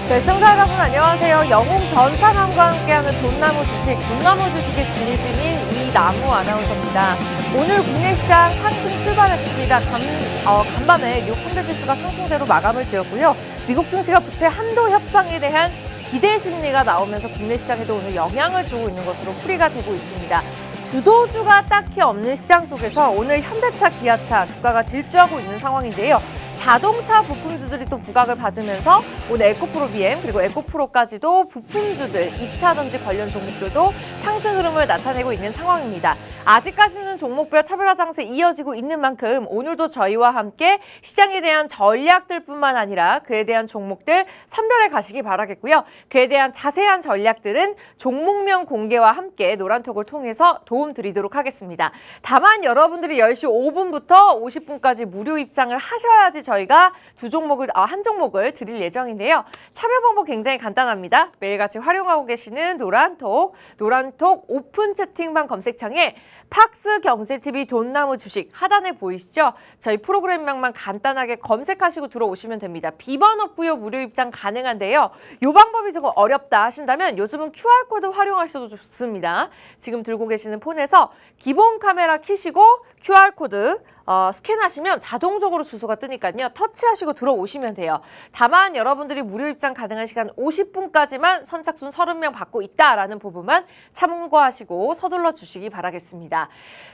네, 시청자 여러분 안녕하세요. 영웅 전찬함과 함께하는 돈나무 주식의 진심인 이나무 아나운서입니다. 오늘 국내 시장 상승 출발했습니다. 간밤에 뉴욕 선배지수가 상승세로 마감을 지었고요. 미국 증시가 부채 한도 협상에 대한 기대 심리가 나오면서 국내 시장에도 오늘 영향을 주고 있는 것으로 풀이가 되고 있습니다. 주도주가 딱히 없는 시장 속에서 오늘 현대차, 기아차 주가가 질주하고 있는 상황인데요. 자동차 부품주들이 또 부각을 받으면서 오늘 에코프로 BM 그리고 에코프로까지도 부품주들, 2차 전지 관련 종목들도 상승 흐름을 나타내고 있는 상황입니다. 아직까지는 종목별 차별화 장세 이어지고 있는 만큼 오늘도 저희와 함께 시장에 대한 전략들뿐만 아니라 그에 대한 종목들 선별해 가시기 바라겠고요. 그에 대한 자세한 전략들은 종목명 공개와 함께 노란톡을 통해서 도움 드리도록 하겠습니다. 다만 여러분들이 10시 5분부터 50분까지 무료 입장을 하셔야지 저희가 한 종목을 드릴 예정인데요. 참여 방법 굉장히 간단합니다. 매일같이 활용하고 계시는 노란톡 오픈 채팅방 검색창에 팍스 경제TV 돈나무 주식 하단에 보이시죠? 저희 프로그램명만 간단하게 검색하시고 들어오시면 됩니다. 비번 없고요. 무료 입장 가능한데요. 이 방법이 조금 어렵다 하신다면 요즘은 QR코드 활용하셔도 좋습니다. 지금 들고 계시는 폰에서 기본 카메라 켜시고 QR코드 스캔하시면 자동적으로 주소가 뜨니까요. 터치하시고 들어오시면 돼요. 다만 여러분들이 무료 입장 가능한 시간 50분까지만 선착순 30명 받고 있다라는 부분만 참고하시고 서둘러 주시기 바라겠습니다.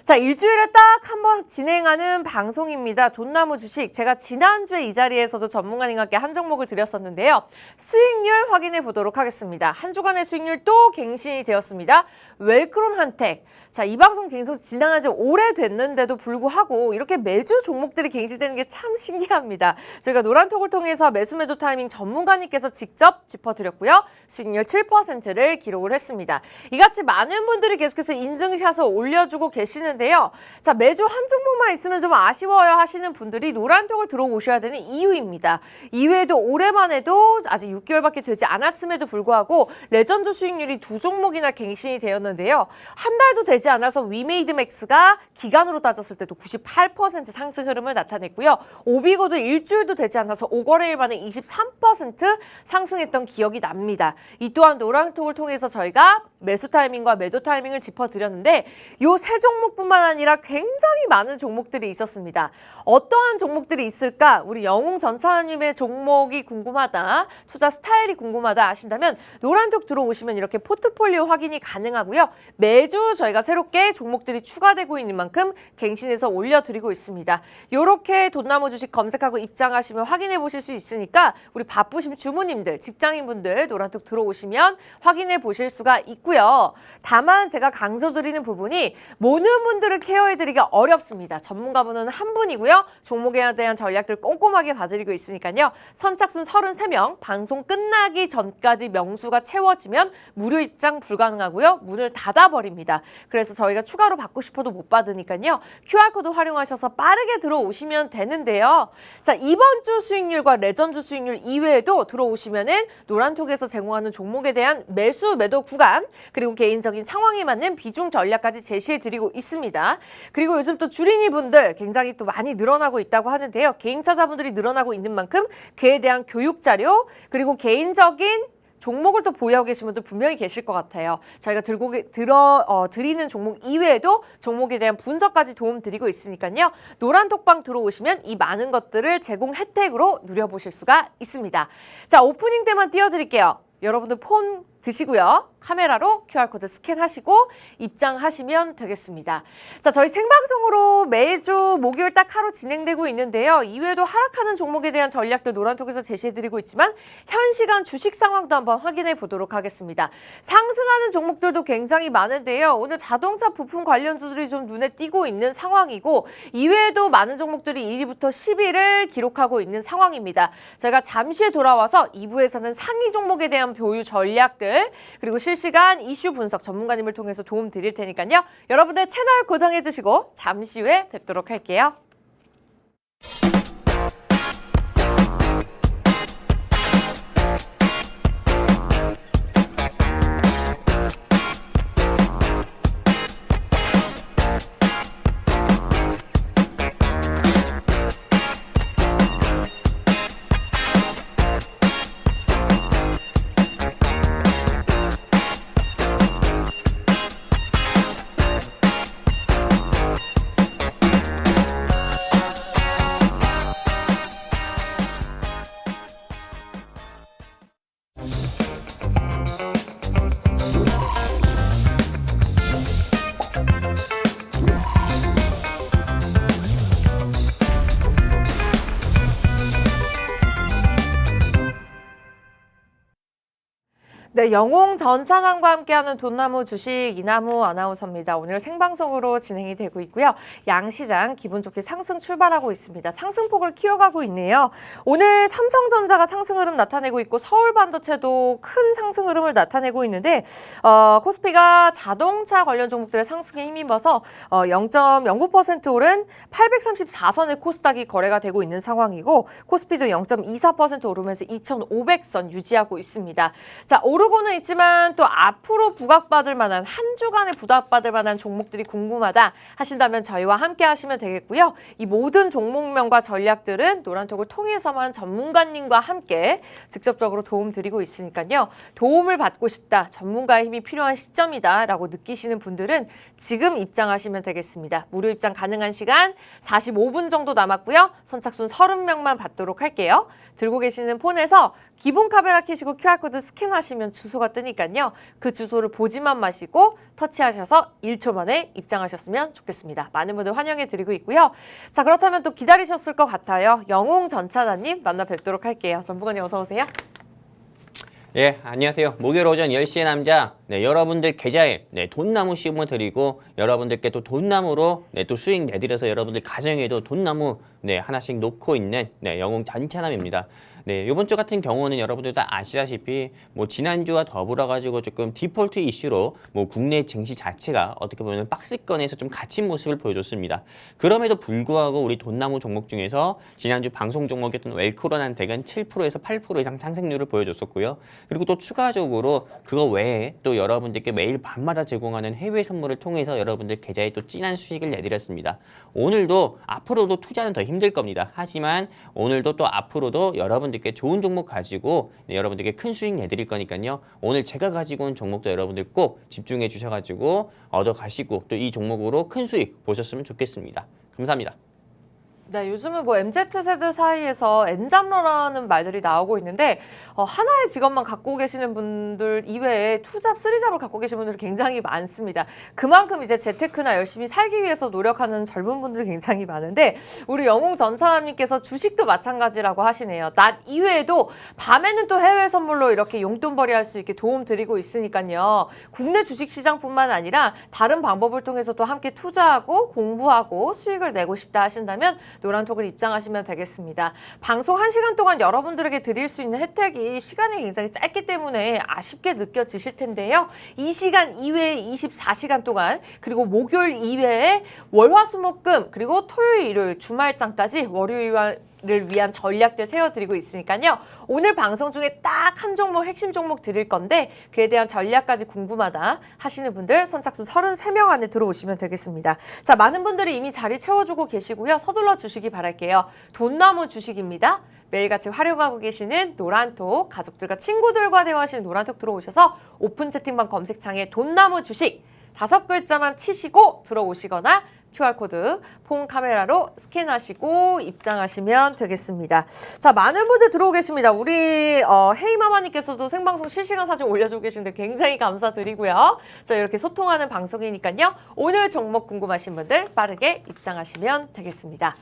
자, 일주일에 딱 한 번 진행하는 방송입니다. 돈나무 주식. 제가 지난주에 이 자리에서도 전문가님과 함께 한 종목을 드렸었는데요. 수익률 확인해 보도록 하겠습니다. 한 주간의 수익률 또 갱신이 되었습니다. 웰크론 한택. 자, 이 방송 계속 진행한 지 오래됐는데도 불구하고 이렇게 매주 종목들이 갱신되는 게 참 신기합니다. 저희가 노란톡을 통해서 매수 매도 타이밍 전문가님께서 직접 짚어드렸고요. 수익률 7%를 기록을 했습니다. 이같이 많은 분들이 계속해서 인증샷을 올려주고 계시는데요. 자, 매주 한 종목만 있으면 좀 아쉬워요 하시는 분들이 노란톡을 들어오셔야 되는 이유입니다. 이외에도 올해만해도 아직 6개월밖에 되지 않았음에도 불구하고 레전드 수익률이 2종목이나 갱신이 되었는데요. 한 달도 되지 않아서 위메이드맥스가 기간으로 따졌을 때도 98% 상승 흐름을 나타냈고요. 오비고도 일주일도 되지 않아서 5거래일 만에 23% 상승했던 기억이 납니다. 이 또한 노란톡을 통해서 저희가 매수 타이밍과 매도 타이밍을 짚어드렸는데 이 세 종목뿐만 아니라 굉장히 많은 종목들이 있었습니다. 어떠한 종목들이 있을까? 우리 영웅 전차님의 종목이 궁금하다, 투자 스타일이 궁금하다 하신다면 노란톡 들어오시면 이렇게 포트폴리오 확인이 가능하고요. 매주 저희가 새롭게 종목들이 추가되고 있는 만큼 갱신해서 올려드리고 있습니다. 이렇게 돈나무 주식 검색하고 입장하시면 확인해 보실 수 있으니까 우리 바쁘신 주부님들, 직장인분들 노란톡 들어오시면 확인해 보실 수가 있고요. 다만 제가 강조드리는 부분이 모든 분들을 케어해드리기가 어렵습니다. 전문가분은 한 분이고요. 종목에 대한 전략들 꼼꼼하게 봐드리고 있으니까요. 선착순 33명, 방송 끝나기 전까지 명수가 채워지면 무료 입장 불가능하고요. 문을 닫아버립니다. 그래서 저희가 추가로 받고 싶어도 못 받으니까요. QR코드 활용하셔서 빠르게 들어오시면 되는데요. 자, 이번 주 수익률과 레전드 수익률 이외에도 들어오시면은 노란톡에서 제공하는 종목에 대한 매수, 매도 구간 그리고 개인적인 상황에 맞는 비중 전략까지 제시해드리고 있습니다. 그리고 요즘 또 주린이 분들 굉장히 또 많이 늘어나고 있다고 하는데요. 개인 타자분들이 늘어나고 있는 만큼 그에 대한 교육 자료 그리고 개인적인 종목을 또 보유하고 계신 분들 분명히 계실 것 같아요. 저희가 드리는 종목 이외에도 종목에 대한 분석까지 도움 드리고 있으니까요. 노란톡방 들어오시면 이 많은 것들을 제공 혜택으로 누려보실 수가 있습니다. 자, 오프닝 때만 띄워드릴게요. 여러분들 폰 드시고요. 카메라로 QR코드 스캔하시고 입장하시면 되겠습니다. 자, 저희 생방송으로 매주 목요일 딱 하루 진행되고 있는데요. 이외에도 하락하는 종목에 대한 전략도 노란톡에서 제시해드리고 있지만 현 시간 주식 상황도 한번 확인해 보도록 하겠습니다. 상승하는 종목들도 굉장히 많은데요. 오늘 자동차 부품 관련주들이 좀 눈에 띄고 있는 상황이고 이외에도 많은 종목들이 1위부터 10위를 기록하고 있는 상황입니다. 저희가 잠시 돌아와서 2부에서는 상위 종목에 대한 보유 전략들 그리고 실시간 이슈 분석 전문가님을 통해서 도움 드릴 테니까요. 여러분들 채널 고정해 주시고 잠시 후에 뵙도록 할게요. 네, 영웅 전찬환과 함께하는 돈나무 주식 이나무 아나운서입니다. 오늘 생방송으로 진행이 되고 있고요. 양시장 기분 좋게 상승 출발하고 있습니다. 상승폭을 키워가고 있네요. 오늘 삼성전자가 상승 흐름 나타내고 있고 서울반도체도 큰 상승 흐름을 나타내고 있는데 코스피가 자동차 관련 종목들의 상승에 힘입어서 0.09% 오른 834선의 코스닥이 거래가 되고 있는 상황이고 코스피도 0.24% 오르면서 2,500선 유지하고 있습니다. 자, 오르고는 있지만 또 앞으로 부각받을 만한 한 주간에 부각받을 만한 종목들이 궁금하다 하신다면 저희와 함께 하시면 되겠고요. 이 모든 종목명과 전략들은 노란톡을 통해서만 전문가님과 함께 직접적으로 도움 드리고 있으니까요. 도움을 받고 싶다, 전문가의 힘이 필요한 시점이다 라고 느끼시는 분들은 지금 입장하시면 되겠습니다. 무료 입장 가능한 시간 45분 정도 남았고요. 선착순 30명만 받도록 할게요. 들고 계시는 폰에서 기본 카메라 켜시고 QR코드 스캔하시면 주소가 뜨니까요. 그 주소를 보지만 마시고 터치하셔서 1초 만에 입장하셨으면 좋겠습니다. 많은 분들 환영해 드리고 있고요. 자, 그렇다면 또 기다리셨을 것 같아요. 영웅 전찬환님 만나 뵙도록 할게요. 전문가님 어서 오세요. 예, 안녕하세요. 목요일 오전 10시의 남자, 여러분들 계좌에 돈나무 씌워 드리고 여러분들께 또 돈나무로 또 수익 내드려서 여러분들 가정에도 돈나무 하나씩 놓고 있는 영웅 전찬환입니다. 이번 주 같은 경우는 여러분들 다 아시다시피 지난주와 더불어 가지고 조금 디폴트 이슈로 국내 증시 자체가 어떻게 보면 박스권에서 좀 갇힌 모습을 보여줬습니다. 그럼에도 불구하고 우리 돈나무 종목 중에서 지난주 방송 종목이었던 웰코론한테는 7%에서 8% 이상 상승률을 보여줬었고요. 그리고 또 추가적으로 그거 외에 또 여러분들께 매일 밤마다 제공하는 해외 선물을 통해서 여러분들 계좌에 또 진한 수익을 내드렸습니다. 오늘도 앞으로도 투자는 더 힘들 겁니다. 하지만 오늘도 또 앞으로도 여러분들께 좋은 종목 가지고 여러분들께 큰 수익 내드릴 거니까요. 오늘 제가 가지고 온 종목도 여러분들 꼭 집중해 주셔가지고 얻어가시고 또 이 종목으로 큰 수익 보셨으면 좋겠습니다. 감사합니다. 네, 요즘은 MZ세대 사이에서 엔잡러라는 말들이 나오고 있는데 하나의 직업만 갖고 계시는 분들 이외에 투잡, 쓰리잡을 갖고 계신 분들이 굉장히 많습니다. 그만큼 이제 재테크나 열심히 살기 위해서 노력하는 젊은 분들이 굉장히 많은데 우리 영웅 전찬환님께서 주식도 마찬가지라고 하시네요. 낮 이외에도 밤에는 또 해외 선물로 이렇게 용돈벌이 할 수 있게 도움 드리고 있으니까요. 국내 주식시장뿐만 아니라 다른 방법을 통해서 또 함께 투자하고 공부하고 수익을 내고 싶다 하신다면 노란톡을 입장하시면 되겠습니다. 방송 1시간 동안 여러분들에게 드릴 수 있는 혜택이 시간이 굉장히 짧기 때문에 아쉽게 느껴지실 텐데요. 이 시간 이외에 24시간 동안 그리고 목요일 이외에 월화수목금 그리고 토요일 일요일 주말장까지 월요일을 위한 전략들 세워드리고 있으니까요. 오늘 방송 중에 딱 한 종목 핵심 종목 드릴 건데 그에 대한 전략까지 궁금하다 하시는 분들 선착순 33명 안에 들어오시면 되겠습니다. 자, 많은 분들이 이미 자리 채워주고 계시고요. 서둘러 주시기 바랄게요. 돈나무 주식입니다. 매일같이 활용하고 계시는 노란톡, 가족들과 친구들과 대화하시는 노란톡 들어오셔서 오픈 채팅방 검색창에 돈나무 주식 5글자만 치시고 들어오시거나 QR코드 폰 카메라로 스캔하시고 입장하시면 되겠습니다. 자, 많은 분들 들어오고 계십니다. 우리 헤이마마님께서도 생방송 실시간 사진 올려주고 계신데 굉장히 감사드리고요. 자, 이렇게 소통하는 방송이니까요. 오늘 종목 궁금하신 분들 빠르게 입장하시면 되겠습니다.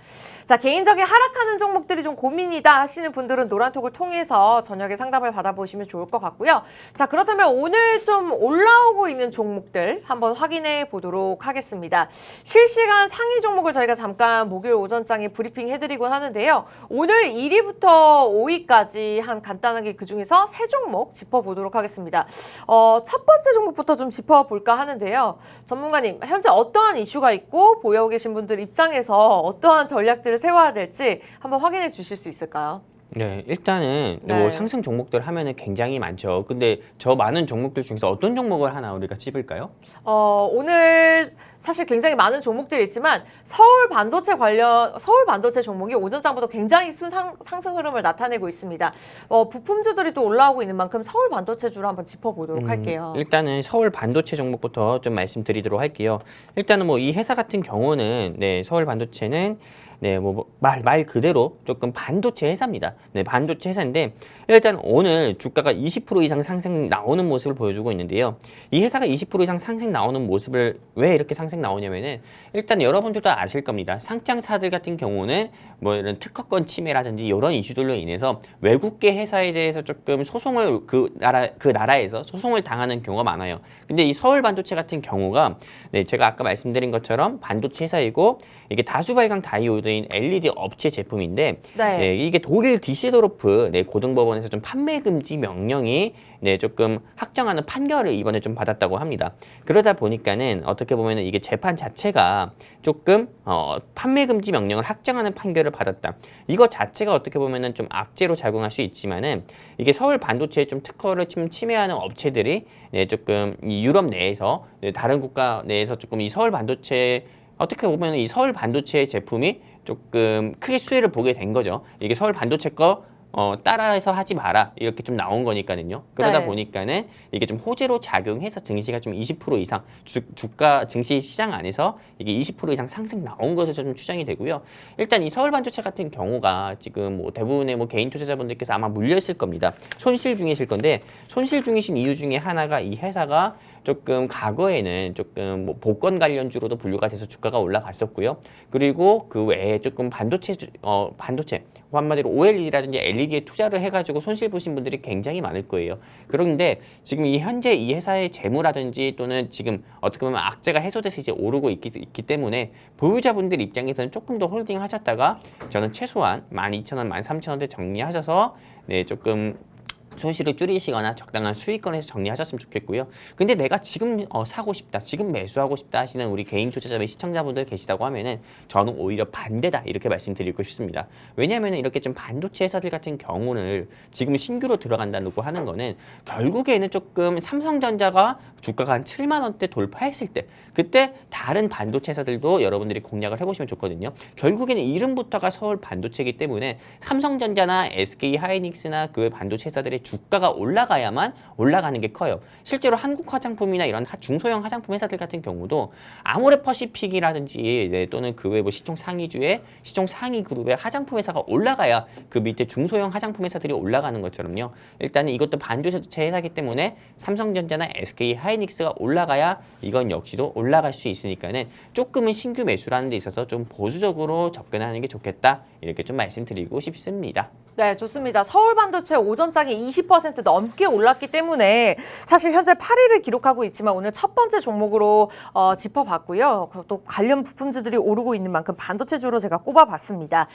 자, 개인적인 하락하는 종목들이 좀 고민이다 하시는 분들은 노란톡을 통해서 저녁에 상담을 받아보시면 좋을 것 같고요. 자, 그렇다면 오늘 좀 올라오고 있는 종목들 한번 확인해 보도록 하겠습니다. 실시간 상위 종목을 저희가 잠깐 목요일 오전장에 브리핑 해드리곤 하는데요. 오늘 1위부터 5위까지 한 간단하게 그중에서 3종목 짚어보도록 하겠습니다. 첫 번째 종목부터 좀 짚어볼까 하는데요. 전문가님, 현재 어떠한 이슈가 있고 보유하고 계신 분들 입장에서 어떠한 전략들을 세워야 될지 한번 확인해 주실 수 있을까요? 네, 일단은 상승 종목들 하면은 굉장히 많죠. 근데 저 많은 종목들 중에서 어떤 종목을 하나 우리가 찝을까요? 오늘 사실 굉장히 많은 종목들이 있지만 서울 반도체 종목이 오전장부터 굉장히 상승 흐름을 나타내고 있습니다. 부품주들이 또 올라오고 있는 만큼 서울 반도체주를 한번 짚어보도록 할게요. 일단은 서울 반도체 종목부터 좀 말씀드리도록 할게요. 일단은 이 회사 같은 경우는 서울 반도체는 네, 뭐 말 그대로 조금 반도체 회사입니다. 네, 반도체 회사인데 일단 오늘 주가가 20% 이상 상승 나오는 모습을 보여주고 있는데요. 이 회사가 20% 이상 상승 나오는 모습을 왜 이렇게 상승 나오냐면은 일단 여러분들도 아실 겁니다. 상장사들 같은 경우는 뭐 이런 특허권 침해라든지 이런 이슈들로 인해서 외국계 회사에 대해서 조금 소송을 그 나라에서 소송을 당하는 경우가 많아요. 근데 이 서울 반도체 같은 경우가 네, 제가 아까 말씀드린 것처럼 반도체 회사이고 이게 다수 발광 다이오드인 LED 업체 제품인데 네. 네, 이게 독일 디세도르프 네, 고등법원에서 좀 판매 금지 명령이 네, 조금 확정하는 판결을 이번에 좀 받았다고 합니다. 그러다 보니까는 어떻게 보면은 이게 재판 자체가 조금 판매 금지 명령을 확정하는 판결을 받았다. 이거 자체가 어떻게 보면은 좀 악재로 작용할 수 있지만은 이게 서울 반도체에 좀 특허를 좀 침해하는 업체들이 네, 조금 이 유럽 내에서 네, 다른 국가 내에서 조금 이 서울 반도체 어떻게 보면 이 서울 반도체 제품이 조금 크게 수혜를 보게 된 거죠. 이게 서울 반도체 거 따라해서 하지 마라 이렇게 좀 나온 거니까는요. 그러다 네. 보니까는 이게 좀 호재로 작용해서 증시가 좀 20% 이상 주가 증시 시장 안에서 이게 20% 이상 상승 나온 것으로 좀 추정이 되고요. 일단 이 서울 반도체 같은 경우가 지금 뭐 대부분의 뭐 개인 투자자분들께서 아마 물려 있을 겁니다. 손실 중이실 건데 손실 중이신 이유 중에 하나가 이 회사가 조금 과거에는 조금 뭐 복권 관련주로도 분류가 돼서 주가가 올라갔었고요. 그리고 그 외에 조금 반도체 한마디로 OLED라든지 LED에 투자를 해가지고 손실 보신 분들이 굉장히 많을 거예요. 그런데 지금 이 현재 이 회사의 재무라든지 또는 지금 어떻게 보면 악재가 해소돼서 이제 오르고 있기 때문에 보유자분들 입장에서는 조금 더 홀딩 하셨다가 저는 최소한 12,000원, 13,000원대 정리하셔서 네, 조금 손실을 줄이시거나 적당한 수익권에서 정리하셨으면 좋겠고요. 근데 내가 지금 사고 싶다, 지금 매수하고 싶다 하시는 우리 개인 투자자 시청자분들 계시다고 하면은 저는 오히려 반대다 이렇게 말씀드리고 싶습니다. 왜냐하면 이렇게 좀 반도체 회사들 같은 경우는 지금 신규로 들어간다고 하는 거는 결국에는 조금 삼성전자가 주가가 한 7만 원대 돌파했을 때 그때 다른 반도체 회사들도 여러분들이 공략을 해보시면 좋거든요. 결국에는 이름부터가 서울 반도체이기 때문에 삼성전자나 SK 하이닉스나 그 반도체 회사들의 주가가 올라가야만 올라가는 게 커요. 실제로 한국 화장품이나 이런 중소형 화장품 회사들 같은 경우도 아모레퍼시픽이라든지 네, 또는 그 외 뭐 시총 상위주의 시총 상위 그룹의 화장품 회사가 올라가야 그 밑에 중소형 화장품 회사들이 올라가는 것처럼요. 일단은 이것도 반도체 회사이기 때문에 삼성전자나 SK 하이닉스가 올라가야 이건 역시도 올라갈 수 있으니까는 조금은 신규 매수라는 데 있어서 좀 보수적으로 접근하는 게 좋겠다 이렇게 좀 말씀드리고 싶습니다. 네, 좋습니다. 서울 반도체 오전장이 20% 넘게 올랐기 때문에 사실 현재 8위를 기록하고 있지만 오늘 첫 번째 종목으로 짚어봤고요. 또 관련 부품주들이 오르고 있는 만큼 반도체주로 제가 꼽아봤습니다.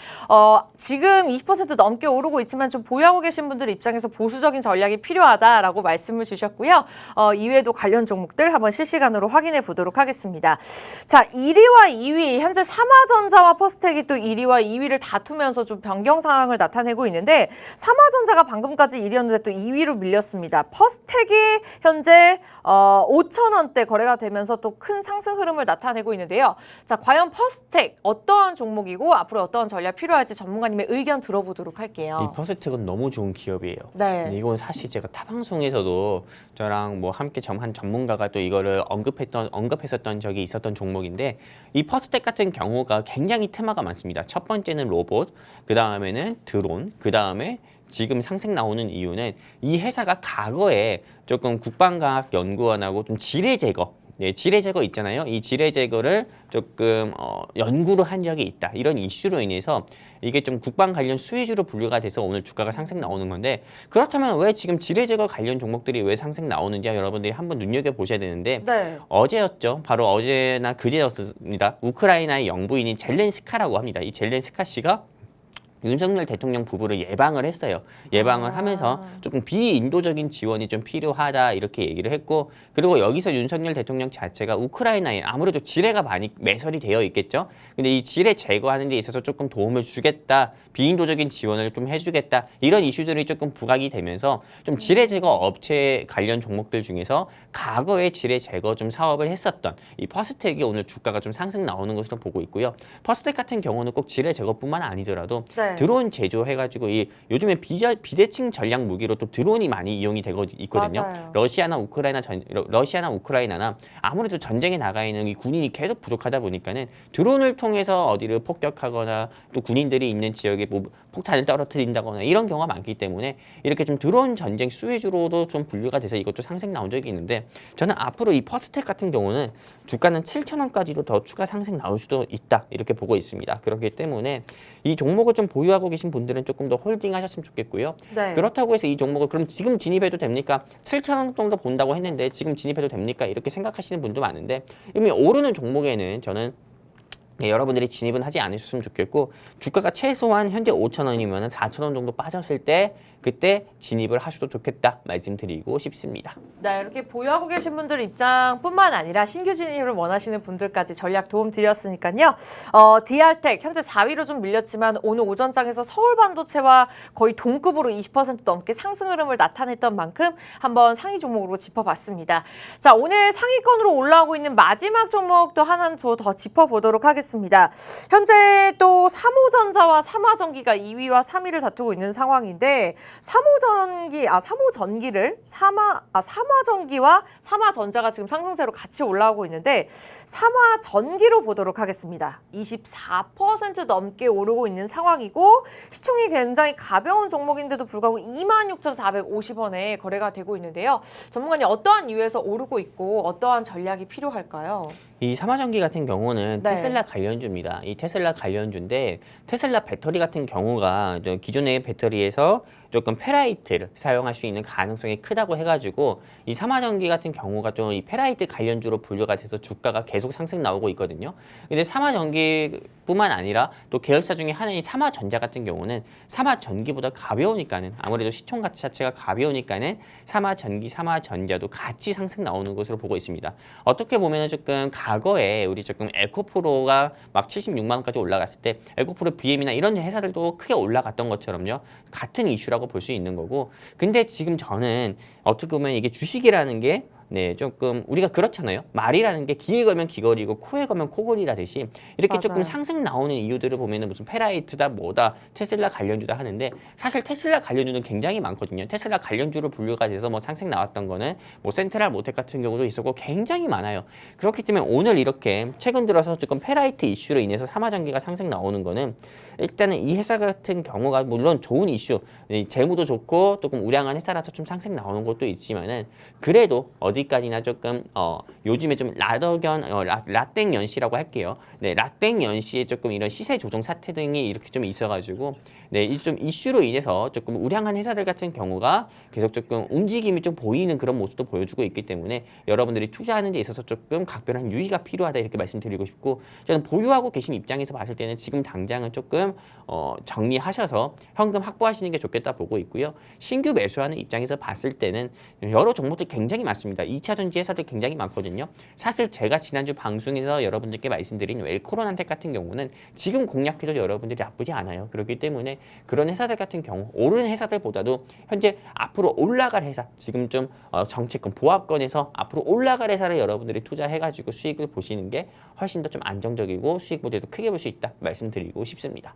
지금 20% 넘게 오르고 있지만 좀 보유하고 계신 분들 입장에서 보수적인 전략이 필요하다라고 말씀을 주셨고요. 이외에도 관련 종목들 한번 실시간으로 확인해 보도록 하겠습니다. 자, 1위와 2위 현재 삼화전자와 포스텍이 또 1위와 2위를 다투면서 좀 변경 상황을 나타내고 있는데 삼화전자가 방금까지 1위였는데 또 2위로 밀렸습니다. 퍼스텍이 현재 5,000원대 거래가 되면서 또 큰 상승 흐름을 나타내고 있는데요. 자, 과연 퍼스텍 어떠한 종목이고 앞으로 어떠한 전략 필요할지 전문가님의 의견 들어보도록 할게요. 이 퍼스텍은 너무 좋은 기업이에요. 네. 이건 사실 제가 타 방송에서도 저랑 뭐 함께 한 전문가가 또 이거를 언급했었던 적이 있었던 종목인데 이 퍼스텍 같은 경우가 굉장히 테마가 많습니다. 첫 번째는 로봇, 그 다음에는 드론, 그 다음에 지금 상승 나오는 이유는 이 회사가 과거에 조금 국방과학연구원하고 좀 지뢰 제거 네, 지뢰 제거 있잖아요. 이 지뢰 제거를 조금 연구를 한 적이 있다. 이런 이슈로 인해서 이게 좀 국방 관련 수혜주로 분류가 돼서 오늘 주가가 상승 나오는 건데 그렇다면 왜 지금 지뢰 제거 관련 종목들이 왜 상승 나오는지 여러분들이 한번 눈여겨보셔야 되는데 네. 어제였죠. 바로 어제나 그제였습니다. 우크라이나의 영부인인 젤렌스카라고 합니다. 이 젤렌스카 씨가 윤석열 대통령 부부를 예방을 했어요. 예방을 하면서 조금 비인도적인 지원이 좀 필요하다 이렇게 얘기를 했고 그리고 여기서 윤석열 대통령 자체가 우크라이나에 아무래도 지뢰가 많이 매설이 되어 있겠죠. 근데 이 지뢰 제거하는 데 있어서 조금 도움을 주겠다. 비인도적인 지원을 좀 해주겠다. 이런 이슈들이 조금 부각이 되면서 좀 지뢰 제거 업체 관련 종목들 중에서 과거에 지뢰 제거 좀 사업을 했었던 이 퍼스텍이 오늘 주가가 좀 상승 나오는 것으로 보고 있고요. 퍼스텍 같은 경우는 꼭 지뢰 제거뿐만 아니더라도 네. 네. 드론 제조해가지고 이 요즘에 비대칭 전략 무기로 또 드론이 많이 이용이 되고 있거든요. 맞아요. 러시아나 우크라이나나 아무래도 전쟁에 나가 있는 이 군인이 계속 부족하다 보니까는 드론을 통해서 어디를 폭격하거나 또 군인들이 있는 지역에 뭐 폭탄을 떨어뜨린다거나 이런 경우가 많기 때문에 이렇게 좀 드론 전쟁 수혜주로도 좀 분류가 돼서 이것도 상승 나온 적이 있는데 저는 앞으로 이 퍼스텍 같은 경우는 주가는 7,000원까지도 더 추가 상승 나올 수도 있다 이렇게 보고 있습니다. 그렇기 때문에 이 종목을 좀 보유하고 계신 분들은 조금 더 홀딩하셨으면 좋겠고요. 네. 그렇다고 해서 이 종목을 그럼 지금 진입해도 됩니까? 7,000원 정도 본다고 했는데 지금 진입해도 됩니까? 이렇게 생각하시는 분도 많은데 이미 오르는 종목에는 저는 여러분들이 진입은 하지 않으셨으면 좋겠고 주가가 최소한 현재 5,000원이면 4,000원 정도 빠졌을 때 그때 진입을 하셔도 좋겠다 말씀드리고 싶습니다. 네, 이렇게 보유하고 계신 분들 입장뿐만 아니라 신규 진입을 원하시는 분들까지 전략 도움 드렸으니까요. DR텍 현재 4위로 좀 밀렸지만 오늘 오전장에서 서울반도체와 거의 동급으로 20% 넘게 상승 흐름을 나타냈던 만큼 한번 상위 종목으로 짚어봤습니다. 자, 오늘 상위권으로 올라오고 있는 마지막 종목도 하나 더 짚어보도록 하겠습니다. 현재 또 삼호전자와 삼화전기가 2위와 3위를 다투고 있는 상황인데 삼화전기와 삼화전자가 지금 상승세로 같이 올라오고 있는데 삼화전기로 보도록 하겠습니다. 24% 넘게 오르고 있는 상황이고 시총이 굉장히 가벼운 종목인데도 불구하고 26,450원에 거래가 되고 있는데요. 전문가님 어떠한 이유에서 오르고 있고 어떠한 전략이 필요할까요? 이 삼화전기 같은 경우는 네. 테슬라 관련주입니다. 이 테슬라 관련주인데 테슬라 배터리 같은 경우가 기존의 배터리에서 조금 페라이트를 사용할 수 있는 가능성이 크다고 해가지고 이 삼화전기 같은 경우가 좀 이 페라이트 관련주로 분류가 돼서 주가가 계속 상승 나오고 있거든요. 근데 삼화전기뿐만 아니라 또 계열사 중에 하나인 삼화전자 같은 경우는 삼화전기보다 가벼우니까는 아무래도 시총 가치 자체가 가벼우니까는 삼화전기, 삼화전자도 같이 상승 나오는 것으로 보고 있습니다. 어떻게 보면은 조금 과거에 우리 조금 에코프로가 막 76만 원까지 올라갔을 때 에코프로 BM이나 이런 회사들도 크게 올라갔던 것처럼요. 같은 이슈라고 볼 수 있는 거고 근데 지금 저는 어떻게 보면 이게 주식이라는 게 조금 우리가 그렇잖아요. 말이라는 게 귀에 걸면 귀걸이고 코에 걸면 코걸이라듯이 이렇게 맞아요. 조금 상승 나오는 이유들을 보면은 무슨 페라이트다 뭐다 테슬라 관련주다 하는데 사실 테슬라 관련주는 굉장히 많거든요. 테슬라 관련주로 분류가 돼서 뭐 상승 나왔던 거는 뭐 센트럴 모텍 같은 경우도 있었고 굉장히 많아요. 그렇기 때문에 오늘 이렇게 최근 들어서 조금 페라이트 이슈로 인해서 삼화전기가 상승 나오는 거는 일단은 이 회사 같은 경우가 물론 좋은 이슈, 재무도 좋고 조금 우량한 회사라서 좀 상승 나오는 것도 있지만은 그래도 어디까지나 조금 요즘에 좀 라땡 연시라고 할게요. 네, 라땡 연시에 조금 이런 시세 조정 사태 등이 이렇게 좀 있어가지고 이 좀 이슈로 인해서 조금 우량한 회사들 같은 경우가 계속 조금 움직임이 좀 보이는 그런 모습도 보여주고 있기 때문에 여러분들이 투자하는 데 있어서 조금 각별한 유의가 필요하다 이렇게 말씀드리고 싶고 저는 보유하고 계신 입장에서 봤을 때는 지금 당장은 조금 정리하셔서 현금 확보하시는 게 좋겠다 보고 있고요. 신규 매수하는 입장에서 봤을 때는 여러 종목들 굉장히 많습니다. 2차 전지 회사들 굉장히 많거든요. 사실 제가 지난주 방송에서 여러분들께 말씀드린 웰코로난텍 같은 경우는 지금 공략해도 여러분들이 나쁘지 않아요. 그렇기 때문에 그런 회사들 같은 경우 오르는 회사들보다도 현재 앞으로 올라갈 회사 지금 좀 정책권 보합권에서 앞으로 올라갈 회사를 여러분들이 투자해가지고 수익을 보시는 게 훨씬 더 좀 안정적이고 수익 모델도 크게 볼 수 있다 말씀드리고 싶습니다.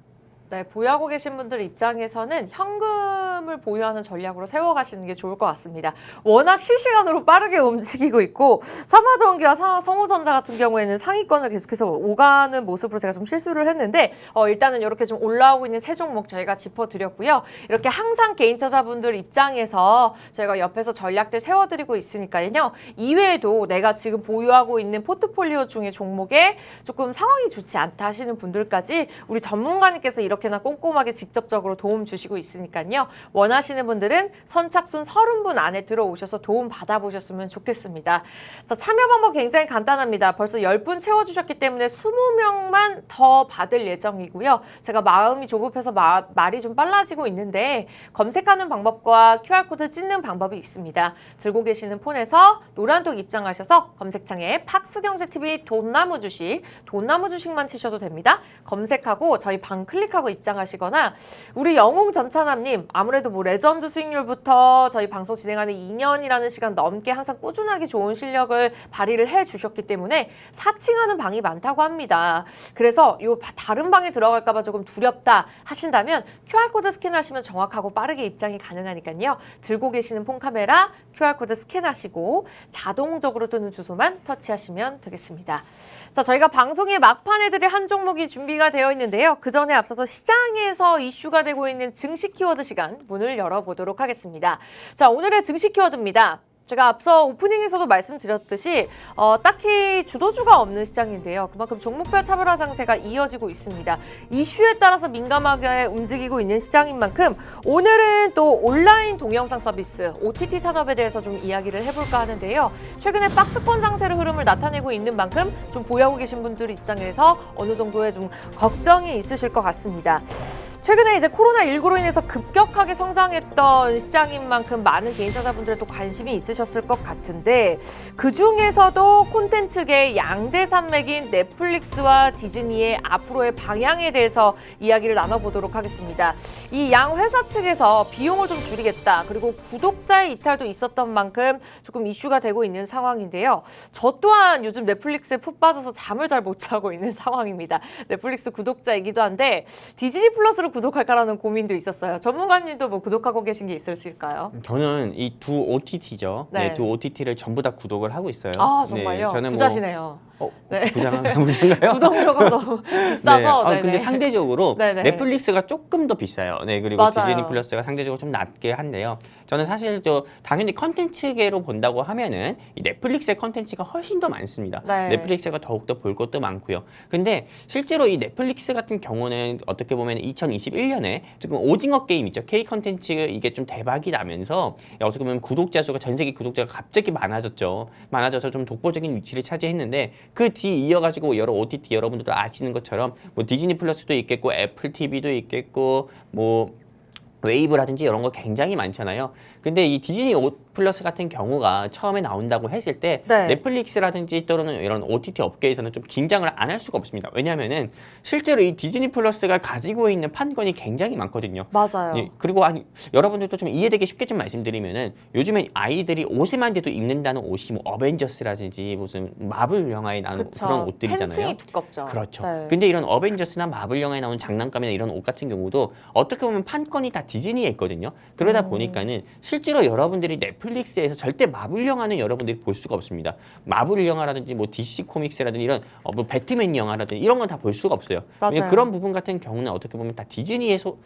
네, 보유하고 계신 분들 입장에서는 현금을 보유하는 전략으로 세워가시는 게 좋을 것 같습니다. 워낙 실시간으로 빠르게 움직이고 있고 삼화전기와 성호전자 같은 경우에는 상위권을 계속해서 오가는 모습으로 제가 좀 실수를 했는데 일단은 이렇게 좀 올라오고 있는 세 종목 저희가 짚어드렸고요. 이렇게 항상 개인 투자자분들 입장에서 저희가 옆에서 전략들 세워드리고 있으니까요. 이외에도 내가 지금 보유하고 있는 포트폴리오 중에 종목에 조금 상황이 좋지 않다 하시는 분들까지 우리 전문가님께서 이렇게나 꼼꼼하게 직접적으로 도움 주시고 있으니까요. 원하시는 분들은 선착순 30분 안에 들어오셔서 도움 받아보셨으면 좋겠습니다. 자, 참여 방법 굉장히 간단합니다. 벌써 10분 채워주셨기 때문에 20명만 더 받을 예정이고요. 제가 마음이 조급해서 말이 좀 빨라지고 있는데 검색하는 방법과 QR코드 찍는 방법이 있습니다. 들고 계시는 폰에서 노란톡 입장하셔서 검색창에 팍스경제TV 돈나무 주식만 치셔도 됩니다. 검색하고 저희 방 클릭하고 입장하시거나 우리 영웅 전차남님 아무래도 뭐 레전드 수익률부터 저희 방송 진행하는 2년이라는 시간 넘게 항상 꾸준하게 좋은 실력을 발휘를 해주셨기 때문에 사칭하는 방이 많다고 합니다. 그래서 요 다른 방에 들어갈까봐 조금 두렵다 하신다면 QR코드 스캔하시면 정확하고 빠르게 입장이 가능하니까요. 들고 계시는 폰카메라 QR코드 스캔하시고 자동적으로 뜨는 주소만 터치하시면 되겠습니다. 자, 저희가 방송의 막판에 드릴 한 종목이 준비가 되어 있는데요. 그 전에 앞서서 시장에서 이슈가 되고 있는 증시 키워드 시간 문을 열어보도록 하겠습니다. 자, 오늘의 증시 키워드입니다. 제가 앞서 오프닝에서도 말씀드렸듯이 딱히 주도주가 없는 시장인데요. 그만큼 종목별 차별화 상세가 이어지고 있습니다. 이슈에 따라서 민감하게 움직이고 있는 시장인 만큼 오늘은 또 온라인 동영상 서비스 OTT 산업에 대해서 좀 이야기를 해볼까 하는데요. 최근에 박스권 상세의 흐름을 나타내고 있는 만큼 좀 보유하고 계신 분들 입장에서 어느 정도의 좀 걱정이 있으실 것 같습니다. 최근에 이제 코로나19로 인해서 급격하게 성장했던 시장인 만큼 많은 개인사자분들도 관심이 있으셨을 것 같은데 그 중에서도 콘텐츠계 양대 산맥인 넷플릭스와 디즈니의 앞으로의 방향에 대해서 이야기를 나눠보도록 하겠습니다. 이 양 회사 측에서 비용을 좀 줄이겠다. 그리고 구독자의 이탈도 있었던 만큼 조금 이슈가 되고 있는 상황인데요. 저 또한 요즘 넷플릭스에 푹 빠져서 잠을 잘 못 자고 있는 상황입니다. 넷플릭스 구독자이기도 한데 디즈니 플러스를 구독할까라는 고민도 있었어요. 전문가님도 뭐 구독하고 계신 게 있으실까요? 저는 이 두 OTT죠. 네. 두 OTT를 전부 다 구독을 하고 있어요. 아, 정말요? 네, 저는 부자시네요. 네. 부자인가요? 구독료가 너무 비싸서. 네. 근데 상대적으로 네네. 넷플릭스가 조금 더 비싸요. 네, 그리고 맞아요. 디즈니 플러스가 상대적으로 좀 낮게 한데요. 저는 사실 당연히 컨텐츠계로 본다고 하면은 이 넷플릭스의 컨텐츠가 훨씬 더 많습니다. 네. 넷플릭스가 더욱더 볼 것도 많고요. 근데 실제로 이 넷플릭스 같은 경우는 어떻게 보면 2021년에 지금 오징어 게임 있죠. K 컨텐츠 이게 좀 대박이 나면서 어떻게 보면 구독자 수가 전 세계 구독자가 갑자기 많아졌죠. 많아져서 좀 독보적인 위치를 차지했는데 그 뒤 이어가지고 여러 OTT 여러분들도 아시는 것처럼 뭐 디즈니 플러스도 있겠고 애플 TV도 있겠고 뭐 웨이브라든지 이런 거 굉장히 많잖아요. 근데 이 디즈니 플러스 같은 경우가 처음에 나온다고 했을 때 네. 넷플릭스라든지 또는 이런 OTT 업계에서는 좀 긴장을 안 할 수가 없습니다. 왜냐하면은 실제로 이 디즈니 플러스가 가지고 있는 판권이 굉장히 많거든요. 맞아요. 예, 그리고 여러분들도 좀 이해되게 쉽게 좀 말씀드리면은 요즘에 아이들이 옷에만 돼도 입는다는 옷이 뭐 어벤져스라든지 무슨 마블 영화에 나오는 그쵸. 그런 옷들이잖아요. 팬층이 두껍죠. 그렇죠. 네. 근데 이런 어벤져스나 마블 영화에 나오는 장난감이나 이런 옷 같은 경우도 어떻게 보면 판권이 다 디즈니에 있거든요. 그러다 보니까는 실제로 여러분들이 넷플릭스에서 절대 마블 영화는 여러분들이 볼 수가 없습니다. 마블 영화라든지 뭐 DC 코믹스라든지 이런 뭐 배트맨 영화라든지 이런 건 다 볼 수가 없어요. 맞아요. 그런 부분 같은 경우는 어떻게 보면 다 디즈니에서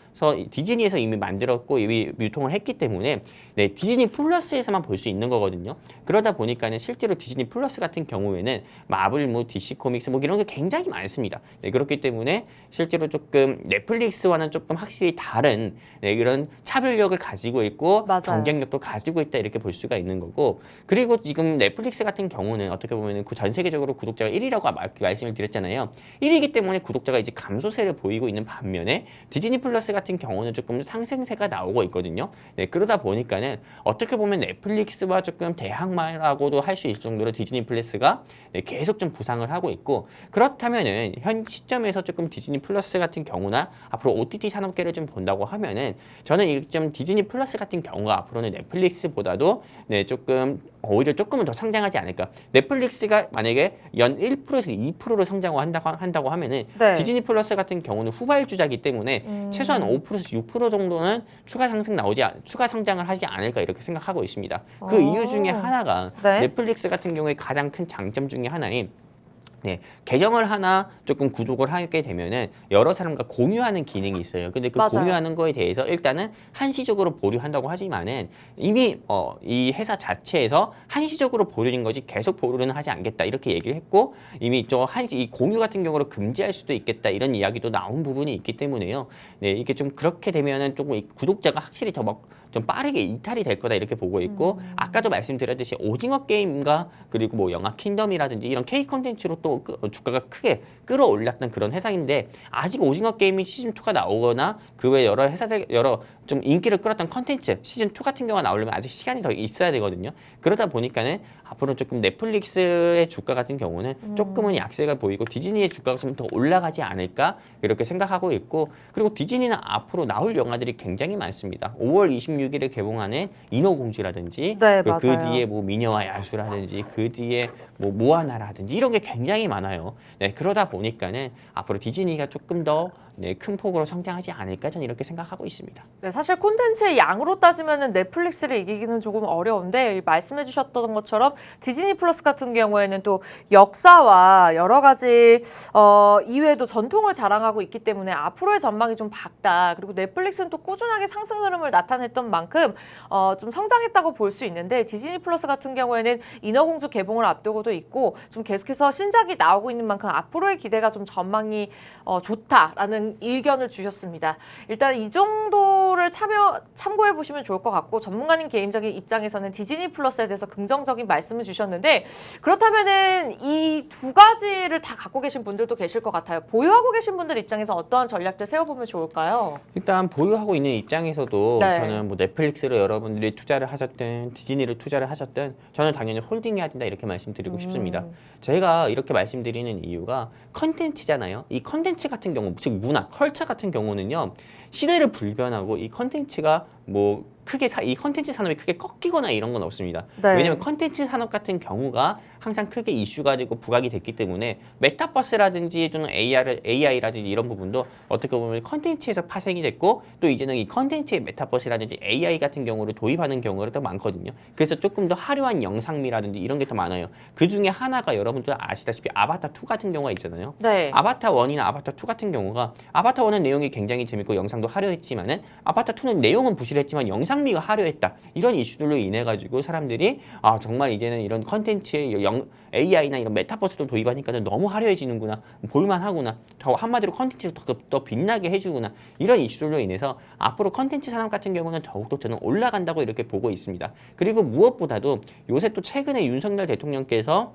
이미 만들었고 이미 유통을 했기 때문에 네, 디즈니 플러스에서만 볼 수 있는 거거든요. 그러다 보니까는 실제로 디즈니 플러스 같은 경우에는 마블, 뭐 DC 코믹스 뭐 이런 게 굉장히 많습니다. 네, 그렇기 때문에 실제로 조금 넷플릭스와는 조금 확실히 다른 네, 이런 차별력을 가지고 있고 맞아요. 경쟁력도 가지고 있다 이렇게 볼 수가 있는 거고 그리고 지금 넷플릭스 같은 경우는 어떻게 보면은 전 세계적으로 구독자가 1위라고 말씀을 드렸잖아요. 1위이기 때문에 구독자가 이제 감소세를 보이고 있는 반면에 디즈니 플러스 같은 경우는 조금 상승세가 나오고 있거든요. 네, 그러다 보니까는 어떻게 보면 넷플릭스와 조금 대항마라고도 할 수 있을 정도로 디즈니 플러스가 네, 계속 좀 부상을 하고 있고 그렇다면은 현 시점에서 조금 디즈니 플러스 같은 경우나 앞으로 OTT 산업계를 좀 본다고 하면은 저는 이 좀 디즈니 플러스 같은 경우가 앞으로는 넷플릭스보다도 네, 조금 오히려 조금은 더 성장하지 않을까. 넷플릭스가 만약에 연 1%에서 2%로 성장을 한다고 하면은 네. 디즈니 플러스 같은 경우는 후발주자이기 때문에 최소한 5%에서 6% 정도는 추가 성장을 하지 않을까 이렇게 생각하고 있습니다. 그 이유 중에 하나가 네. 넷플릭스 같은 경우에 가장 큰 장점 중에 하나인 네, 계정을 하나 조금 구독을 하게 되면은 여러 사람과 공유하는 기능이 있어요. 근데 그 맞아요. 공유하는 거에 대해서 일단은 한시적으로 보류한다고 하지만은 이미 이 회사 자체에서 한시적으로 보류인 거지 계속 보류는 하지 않겠다 이렇게 얘기를 했고 이미 이 공유 같은 경우로 금지할 수도 있겠다 이런 이야기도 나온 부분이 있기 때문에요. 네, 이게 좀 그렇게 되면은 조금 이 구독자가 확실히 좀 빠르게 이탈이 될 거다 이렇게 보고 있고 아까도 말씀드렸듯이 오징어 게임과 그리고 뭐 영화 킹덤이라든지 이런 K 콘텐츠로 또 주가가 크게 끌어올렸던 그런 회사인데 아직 오징어 게임이 시즌 2가 나오거나 그 외 여러 회사들 좀 인기를 끌었던 컨텐츠 시즌 2 같은 경우가 나오려면 아직 시간이 더 있어야 되거든요. 그러다 보니까는 앞으로 조금 넷플릭스의 주가 같은 경우는 조금은 약세가 보이고 디즈니의 주가가 좀 더 올라가지 않을까 이렇게 생각하고 있고, 그리고 디즈니는 앞으로 나올 영화들이 굉장히 많습니다. 5월 26일에 개봉하는 인어공주라든지 네, 그 맞아요. 뒤에 뭐 미녀와 야수라든지 그 뒤에 뭐 모아나라든지 이런 게 굉장히 많아요. 네, 그러다 보니까는 앞으로 디즈니가 조금 더 큰 폭으로 성장하지 않을까 저는 이렇게 생각하고 있습니다. 네, 사실 콘텐츠의 양으로 따지면 넷플릭스를 이기기는 조금 어려운데 말씀해 주셨던 것처럼 디즈니 플러스 같은 경우에는 또 역사와 여러 가지 이외에도 전통을 자랑하고 있기 때문에 앞으로의 전망이 좀 밝다. 그리고 넷플릭스는 또 꾸준하게 상승 흐름을 나타냈던 만큼 좀 성장했다고 볼 수 있는데 디즈니 플러스 같은 경우에는 인어공주 개봉을 앞두고도 있고 좀 계속해서 신작이 나오고 있는 만큼 앞으로의 기대가 좀 전망이 좋다라는 의견을 주셨습니다. 일단 이 정도를 참고해 보시면 좋을 것 같고, 전문가님 개인적인 입장에서는 디즈니 플러스에 대해서 긍정적인 말씀을 주셨는데, 그렇다면은 이 두 가지를 다 갖고 계신 분들도 계실 것 같아요. 보유하고 계신 분들 입장에서 어떠한 전략들 세워보면 좋을까요? 일단 보유하고 있는 입장에서도 네. 저는 뭐 넷플릭스로 여러분들이 투자를 하셨든 디즈니를 투자를 하셨든 저는 당연히 홀딩해야 된다 이렇게 말씀드리고 싶습니다. 제가 이렇게 말씀드리는 이유가 컨텐츠잖아요. 이 컨텐츠 같은 경우, 즉 문화, 컬처 같은 경우는요, 시대를 불변하고 이 컨텐츠가 뭐 크게 이 컨텐츠 산업이 크게 꺾이거나 이런 건 없습니다. 네. 왜냐하면 컨텐츠 산업 같은 경우가 항상 크게 이슈가 되고 부각이 됐기 때문에 메타버스라든지 또는 AI라든지 이런 부분도 어떻게 보면 컨텐츠에서 파생이 됐고, 또 이제는 이 컨텐츠의 메타버스라든지 AI 같은 경우를 도입하는 경우가 더 많거든요. 그래서 조금 더 화려한 영상미라든지 이런 게 더 많아요. 그 중에 하나가 여러분들 아시다시피 아바타 2 같은 경우가 있잖아요. 네. 아바타 1이나 아바타 2 같은 경우가, 아바타 1은 내용이 굉장히 재밌고 영상도 화려했지만은 아바타 2는 내용은 부실했지만 영상미가 화려했다. 이런 이슈들로 인해 가지고 사람들이 정말 이제는 이런 컨텐츠에 AI나 이런 메타버스도 도입하니까 너무 화려해지는구나, 볼만하구나, 더 한마디로 컨텐츠를 더 빛나게 해주구나, 이런 이슈들로 인해서 앞으로 컨텐츠 산업 같은 경우는 더욱더 저는 올라간다고 이렇게 보고 있습니다. 그리고 무엇보다도 요새 또 최근에 윤석열 대통령께서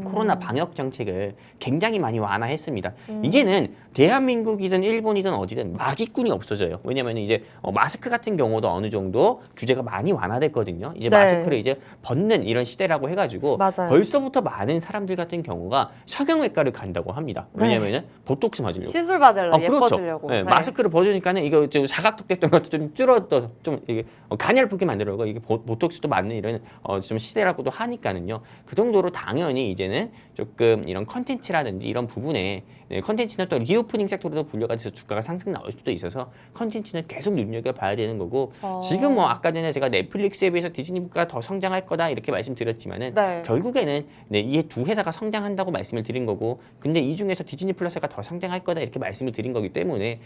코로나 방역 정책을 굉장히 많이 완화했습니다. 이제는 대한민국이든 일본이든 어디든 마기꾼이 없어져요. 왜냐하면 이제 마스크 같은 경우도 어느 정도 규제가 많이 완화됐거든요. 이제 네. 마스크를 이제 벗는 이런 시대라고 해가지고 맞아요. 벌써부터 많은 사람들 같은 경우가 성형외과를 간다고 합니다. 왜냐하면은 보톡스 맞으려고. 시술 받으려고, 그렇죠. 예뻐지려고. 네, 마스크를 벗으니까는 이거 좀 사각턱 됐던 것도 좀 줄었던, 좀 이게 가냘프게 만들려고 이게 보톡스도 맞는 이런 좀 시대라고도 하니까는요. 그 정도로 당연히 이제는 조금 이런 컨텐츠라든지 이런 부분에, 컨텐츠는 또 리오프닝 섹터로도 분류가 돼서 주가가 상승 나올 수도 있어서 컨텐츠는 계속 눈여겨봐야 되는 거고, 지금 뭐 아까 전에 제가 넷플릭스에 비해서 디즈니가 더 성장할 거다 이렇게 말씀드렸지만은 네. 결국에는 이 두 회사가 성장한다고 말씀을 드린 거고, 근데 이 중에서 디즈니 플러스가 더 성장할 거다 이렇게 말씀을 드린 거기 때문에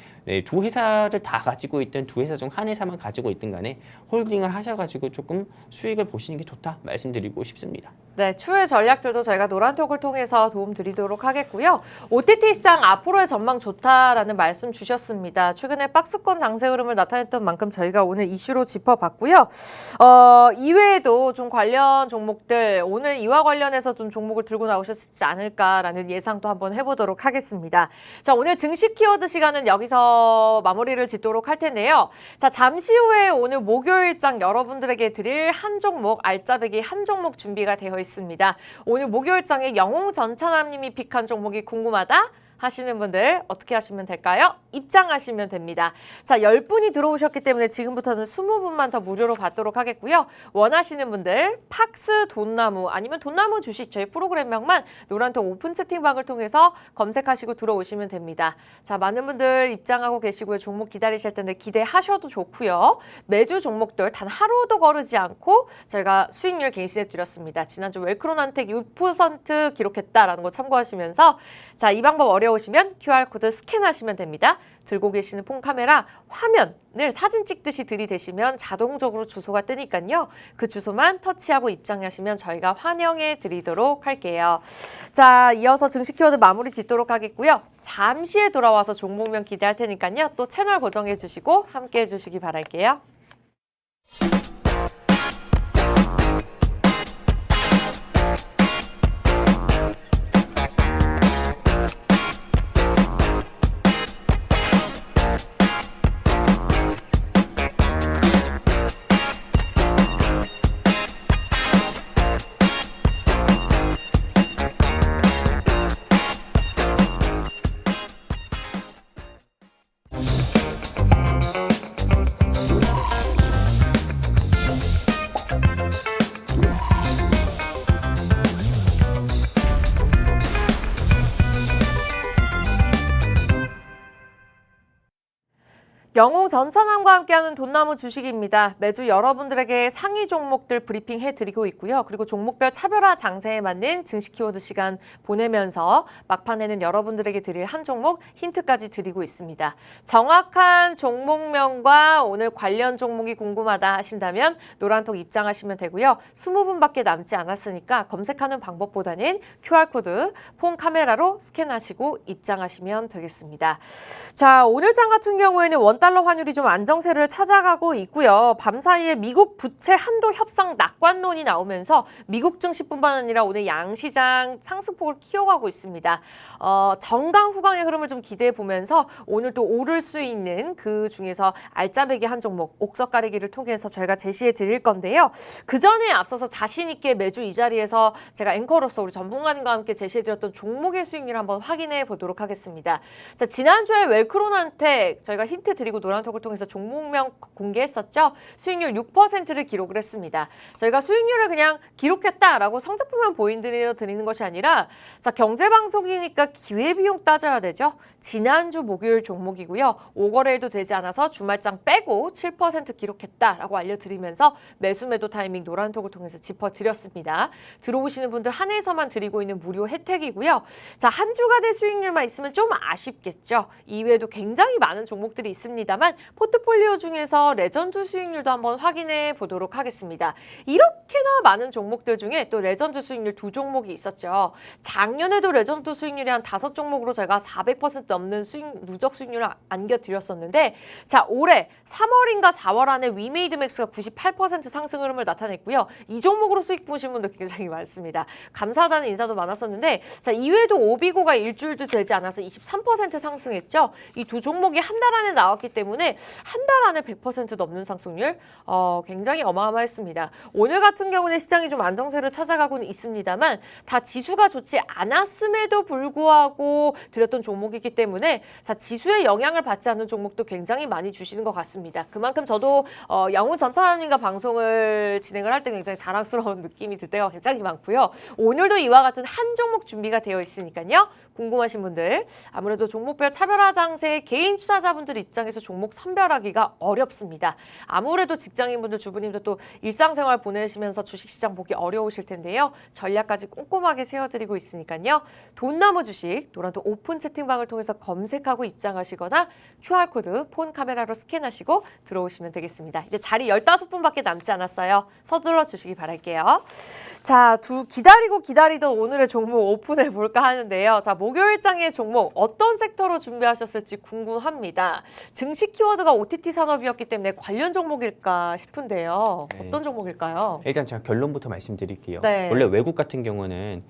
두 회사를 다 가지고 있든 두 회사 중 한 회사만 가지고 있든 간에 홀딩을 하셔가지고 조금 수익을 보시는 게 좋다 말씀드리고 싶습니다. 네, 추후의 전략들도 저희가 노란톡을 통해서 도움 드리도록 하겠고요. OTT 시장 앞으로의 전망 좋다라는 말씀 주셨습니다. 최근에 박스권 장세 흐름을 나타냈던 만큼 저희가 오늘 이슈로 짚어봤고요. 이외에도 좀 관련 종목들, 오늘 이와 관련해서 좀 종목을 들고 나오셨지 않을까라는 예상도 한번 해보도록 하겠습니다. 자, 오늘 증시 키워드 시간은 여기서 마무리를 짓도록 할 텐데요. 자, 잠시 후에 오늘 목요일장 여러분들에게 드릴 한 종목, 알짜배기 한 종목 준비가 되어 있습니다. 오늘 목요일장에 영웅전차남님이 픽한 종목이 궁금하다 하시는 분들 어떻게 하시면 될까요? 입장하시면 됩니다. 자, 10분이 들어오셨기 때문에 지금부터는 20분만 더 무료로 받도록 하겠고요. 원하시는 분들 팍스 돈나무 아니면 돈나무 주식 저희 프로그램명만 노란톡 오픈 채팅방을 통해서 검색하시고 들어오시면 됩니다. 자, 많은 분들 입장하고 계시고요. 종목 기다리실 텐데 기대하셔도 좋고요. 매주 종목들 단 하루도 거르지 않고 저희가 수익률 갱신해 드렸습니다. 지난주 웰크론한텍 6% 기록했다라는 거 참고하시면서, 자, 이 방법 어려우시면 QR코드 스캔하시면 됩니다. 들고 계시는 폰 카메라 화면을 사진 찍듯이 들이대시면 자동적으로 주소가 뜨니까요. 그 주소만 터치하고 입장하시면 저희가 환영해 드리도록 할게요. 자, 이어서 증시 키워드 마무리 짓도록 하겠고요. 잠시 후에 돌아와서 종목명 기대할 테니까요. 또 채널 고정해 주시고 함께 해 주시기 바랄게요. 영웅 전천함과 함께하는 돈나무 주식입니다. 매주 여러분들에게 상위 종목들 브리핑 해드리고 있고요. 그리고 종목별 차별화 장세에 맞는 증시 키워드 시간 보내면서 막판에는 여러분들에게 드릴 한 종목 힌트까지 드리고 있습니다. 정확한 종목명과 오늘 관련 종목이 궁금하다 하신다면 노란톡 입장하시면 되고요. 20분밖에 남지 않았으니까 검색하는 방법보다는 QR코드 폰 카메라로 스캔하시고 입장하시면 되겠습니다. 자, 오늘 장 같은 경우에는 원달러 환율이 좀 안정세를 찾아가고 있고요. 밤사이에 미국 부채 한도 협상 낙관론이 나오면서 미국 증시뿐만 아니라 오늘 양시장 상승폭을 키워가고 있습니다. 정강 후강의 흐름을 좀 기대해 보면서 오늘 또 오를 수 있는 그 중에서 알짜배기 한 종목 옥석 가리기를 통해서 저희가 제시해 드릴 건데요. 그 전에 앞서서 자신 있게 매주 이 자리에서 제가 앵커로서 우리 전문가님과 함께 제시해 드렸던 종목의 수익률 한번 확인해 보도록 하겠습니다. 자, 지난주에 웰크론한테 저희가 힌트 드리고 노란톡을 통해서 종목명 공개했었죠. 수익률 6%를 기록을 했습니다. 저희가 수익률을 그냥 기록했다라고 성적표만 보여드리는 것이 아니라 자, 경제방송이니까 기회비용 따져야 되죠. 지난주 목요일 종목이고요. 5거래일도 되지 않아서 주말장 빼고 7% 기록했다라고 알려드리면서 매수 매도 타이밍 노란톡을 통해서 짚어드렸습니다. 들어오시는 분들 한해서만 드리고 있는 무료 혜택이고요. 자, 한 주가 된 수익률만 있으면 좀 아쉽겠죠. 이외에도 굉장히 많은 종목들이 있습니다만 포트폴리오 중에서 레전드 수익률도 한번 확인해 보도록 하겠습니다. 이렇게나 많은 종목들 중에 또 레전드 수익률 두 종목이 있었죠. 작년에도 레전드 수익률이 한 5종목으로 저희가 400% 넘는 누적 수익률을 안겨드렸었는데 자, 올해 3월인가 4월 안에 위메이드맥스가 98% 상승 흐름을 나타냈고요. 이 종목으로 수익 보신 분들 굉장히 많습니다. 감사하다는 인사도 많았었는데 자, 이외에도 오비고가 일주일도 되지 않아서 23% 상승했죠. 이 두 종목이 한 달 안에 나왔기 때문에 한 달 안에 100% 넘는 상승률 굉장히 어마어마했습니다. 오늘 같은 경우는 시장이 좀 안정세를 찾아가고는 있습니다만 다 지수가 좋지 않았음에도 불구하고 드렸던 종목이기 때문에 자, 지수의 영향을 받지 않는 종목도 굉장히 많이 주시는 것 같습니다. 그만큼 저도 영웅 전천함님과 방송을 진행을 할 때 굉장히 자랑스러운 느낌이 들 때가 굉장히 많고요. 오늘도 이와 같은 한 종목 준비가 되어 있으니까요. 궁금하신 분들 아무래도 종목별 차별화 장세 개인 투자자분들 입장에서 종목 선별하기가 어렵습니다. 아무래도 직장인분들 주부님들 또 일상생활 보내시면서 주식시장 보기 어려우실 텐데요. 전략까지 꼼꼼하게 세워드리고 있으니까요. 돈나무 주식 노란톡 오픈 채팅방을 통해서 검색하고 입장하시거나 QR코드 폰 카메라로 스캔하시고 들어오시면 되겠습니다. 이제 자리 15분밖에 남지 않았어요. 서둘러 주시기 바랄게요. 자, 기다리던 오늘의 종목 오픈해 볼까 하는데요. 자, 목요일장의 종목 어떤 섹터로 준비하셨을지 궁금합니다. 증시 키워드가 OTT 산업이었기 때문에 관련 종목일까 싶은데요. 네. 어떤 종목일까요? 일단 제가 결론부터 말씀드릴게요. 네. 원래 외국 같은 경우는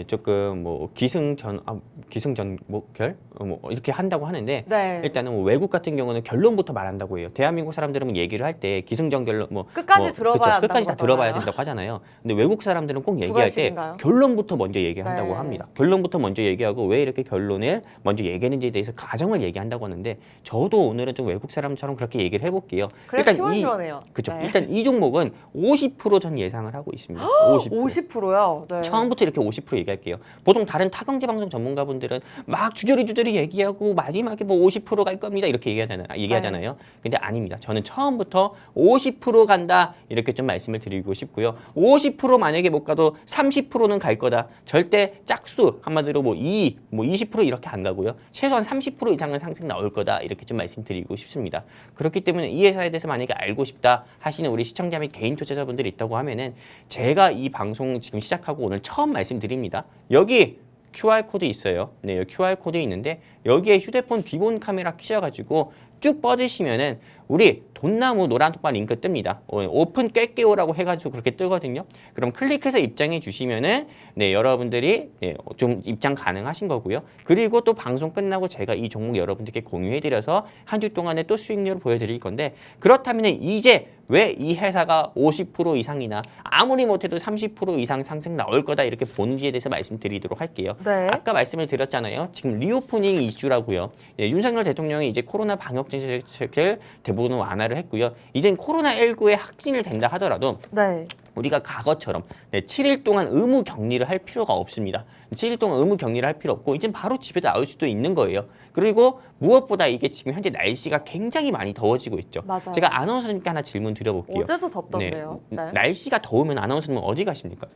조금 뭐 기승전결 뭐 이렇게 한다고 하는데 네. 일단은 뭐 외국 같은 경우는 결론부터 말한다고 해요. 대한민국 사람들은 얘기를 할 때 기승전결로 끝까지 들어봐야 그쵸, 끝까지 다 한다고 들어봐야 하잖아요. 된다고 하잖아요. 근데 외국 사람들은 꼭 얘기할 때 부가식인가요? 결론부터 먼저 얘기한다고 네. 합니다. 결론부터 먼저 얘기하고 왜 이렇게 결론을 먼저 얘기했는지에 대해서 가정을 얘기한다고 하는데 저도 오늘은 좀 외국 사람처럼 그렇게 얘기를 해볼게요. 그래서 시원시원해요. 그렇죠. 네. 일단 이 종목은 50% 예상을 하고 있습니다. 50%요? 네. 처음부터 이렇게 50% 얘기할게요. 보통 다른 타경제 방송 전문가분들은 막 주저리 얘기하고 마지막에 뭐 50% 갈 겁니다 이렇게 얘기하잖아요. 근데 아닙니다. 저는 처음부터 50% 간다 이렇게 좀 말씀을 드리고 싶고요. 50% 만약에 못 가도 30%는 갈 거다. 절대 짝수 한마디로 뭐 20% 이렇게 안 가고요. 최소한 30% 이상은 상승 나올 거다 이렇게 좀 말씀드리고 싶습니다. 그렇기 때문에 이 회사에 대해서 만약에 알고 싶다 하시는 우리 시청자 및 개인 투자자분들이 있다고 하면은 제가 이 방송 지금 시작하고 오늘 처음 말씀드립니다. 여기 QR코드 있어요. 네, 여기 QR코드 있는데 여기에 휴대폰 기본 카메라 끼셔가지고 쭉 뻗으시면은 우리 돈나무 노란톡방 링크 뜹니다. 오픈 깰게요라고 해가지고 그렇게 뜨거든요. 그럼 클릭해서 입장해 주시면은 여러분들이 좀 입장 가능하신 거고요. 그리고 또 방송 끝나고 제가 이 종목 여러분들께 공유해드려서 한 주 동안에 또 수익률을 보여드릴 건데 그렇다면 이제 왜 이 회사가 50% 이상이나 아무리 못해도 30% 이상 상승 나올 거다 이렇게 보는지에 대해서 말씀드리도록 할게요. 네. 아까 말씀을 드렸잖아요. 지금 리오프닝 이슈라고요. 윤석열 대통령이 이제 코로나 방역 정책을 대부분 완화를 했고요. 이젠 코로나19에 확진이 된다 하더라도 네. 우리가 과거처럼 7일 동안 의무 격리를 할 필요가 없습니다. 7일 동안 의무 격리를 할 필요 없고 이제 바로 집에 나올 수도 있는 거예요. 그리고 무엇보다 이게 지금 현재 날씨가 굉장히 많이 더워지고 있죠. 맞아요. 제가 아나운서님께 하나 질문 드려볼게요. 어제도 덥던데요. 네. 날씨가 더우면 아나운서님은 어디 가십니까?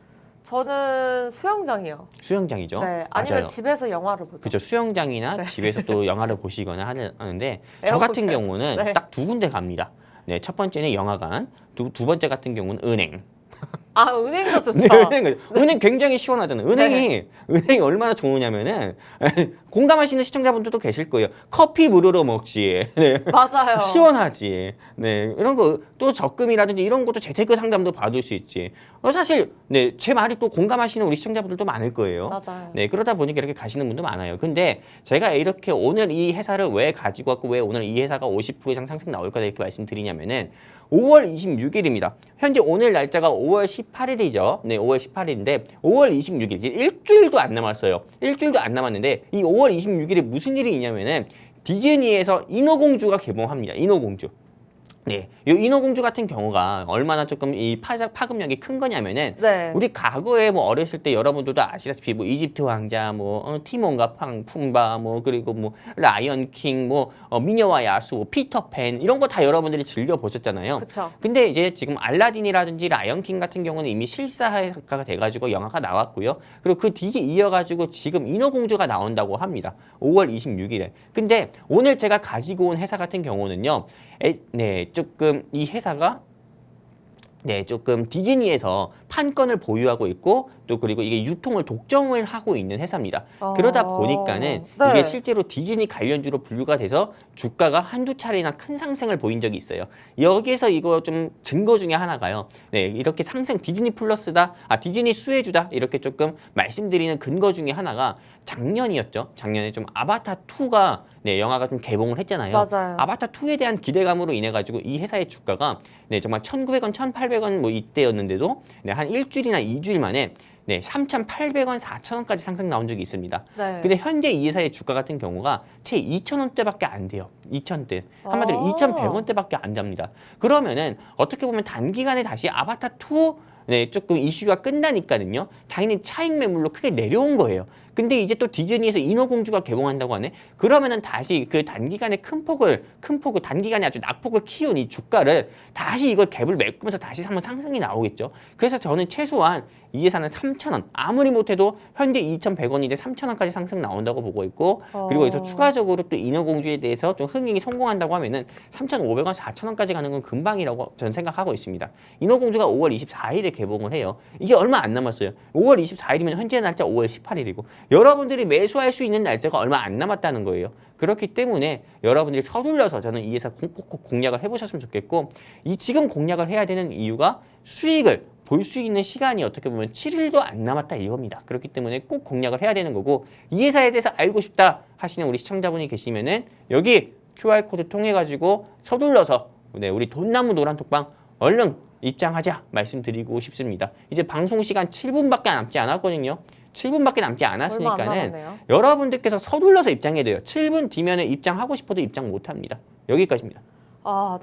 저는 수영장이요. 수영장이죠. 네, 아니면 맞아요. 집에서 영화를 보죠. 그죠. 수영장이나 집에서 또 영화를 보시거나 하는데 저 에어컨 같은 켜서. 경우는 네. 딱 두 군데 갑니다. 네, 첫 번째는 영화관, 두 번째 같은 경우는 은행. 아, 은행도 좋죠. 네, 은행 굉장히 시원하잖아요. 은행이 얼마나 좋으냐면은 공감하시는 시청자분들도 계실 거예요. 커피 무료로 먹지. 네. 맞아요. 시원하지. 네. 이런 거 또 적금이라든지 이런 것도 재테크 상담도 받을 수 있지. 사실 제 말이 또 공감하시는 우리 시청자분들도 많을 거예요. 맞아요. 네. 그러다 보니까 이렇게 가시는 분도 많아요. 근데 제가 이렇게 오늘 이 회사를 왜 가지고 왔고 왜 오늘 이 회사가 50% 이상 상승 나올 거다 이렇게 말씀드리냐면은 5월 26일입니다. 현재 오늘 날짜가 5월 18일이죠. 네, 5월 18일인데 5월 26일 이제 일주일도 안 남았어요. 일주일도 안 남았는데 이 5월 26일에 무슨 일이 있냐면은 디즈니에서 인어공주가 개봉합니다. 인어공주. 네, 이 인어공주 같은 경우가 얼마나 조금 이 파급력이 큰 거냐면은 네. 우리 과거에 뭐 어렸을 때 여러분들도 아시다시피 뭐 이집트 왕자, 뭐 티몬과 푼바, 뭐 그리고 뭐 라이언 킹, 뭐 미녀와 야수, 뭐 피터팬 이런 거 다 여러분들이 즐겨 보셨잖아요. 그쵸. 근데 이제 지금 알라딘이라든지 라이언 킹 같은 경우는 이미 실사화가 돼가지고 영화가 나왔고요. 그리고 그 뒤에 이어가지고 지금 인어공주가 나온다고 합니다. 5월 26일에. 근데 오늘 제가 가지고 온 회사 같은 경우는요. 조금 이 회사가 조금 디즈니에서 판권을 보유하고 있고 또 그리고 이게 유통을 독점을 하고 있는 회사입니다. 그러다 보니까는 네. 이게 실제로 디즈니 관련주로 분류가 돼서 주가가 한두 차례나 큰 상승을 보인 적이 있어요. 여기에서 이거 좀 증거 중에 하나가요. 네, 이렇게 상승 디즈니 플러스다, 디즈니 수혜주다 이렇게 조금 말씀드리는 근거 중에 하나가 작년이었죠. 작년에 좀 아바타 2가 영화가 좀 개봉을 했잖아요. 맞아요. 아바타 2에 대한 기대감으로 인해 가지고 이 회사의 주가가 정말 1,900원, 1,800원 뭐 이때였는데도 한 일주일이나 2주일 만에 3,800원, 4,000원까지 상승 나온 적이 있습니다. 네. 근데 현재 이 회사의 주가 같은 경우가 채 2,000원대밖에 안 돼요. 2,000대. 한마디로 2,100원대밖에 안 됩니다. 그러면은 어떻게 보면 단기간에 다시 아바타 2 조금 이슈가 끝나니까는요. 당연히 차익 매물로 크게 내려온 거예요. 근데 이제 또 디즈니에서 인어공주가 개봉한다고 하네. 그러면은 다시 그 단기간에 큰 폭을 단기간에 아주 낙폭을 키운 이 주가를 다시 이걸 갭을 메꾸면서 다시 한번 상승이 나오겠죠. 그래서 저는 최소한 이 회사는 3,000원, 아무리 못해도 현재 2,100원인데 3,000원까지 상승 나온다고 보고 있고, 그리고 여기서 추가적으로 또 인어공주에 대해서 좀 흥행이 성공한다고 하면은 3,500원, 4,000원까지 가는 건 금방이라고 저는 생각하고 있습니다. 인어공주가 5월 24일에 개봉을 해요. 이게 얼마 안 남았어요. 5월 24일이면 현재 날짜 5월 18일이고 여러분들이 매수할 수 있는 날짜가 얼마 안 남았다는 거예요. 그렇기 때문에 여러분들이 서둘러서 저는 이 회사 꼭 공략을 해보셨으면 좋겠고, 이 지금 공략을 해야 되는 이유가 수익을 볼 수 있는 시간이 어떻게 보면 7일도 안 남았다 이겁니다. 그렇기 때문에 꼭 공략을 해야 되는 거고, 이 회사에 대해서 알고 싶다 하시는 우리 시청자분이 계시면은 여기 QR코드 통해 가지고 서둘러서 우리 돈나무 노란톡방 얼른 입장하자 말씀드리고 싶습니다. 이제 방송 시간 7분밖에 남지 않았거든요. 7분밖에 남지 않았으니까는 여러분들께서 서둘러서 입장해야 돼요. 7분 뒤면은 입장하고 싶어도 입장 못 합니다. 여기까지입니다.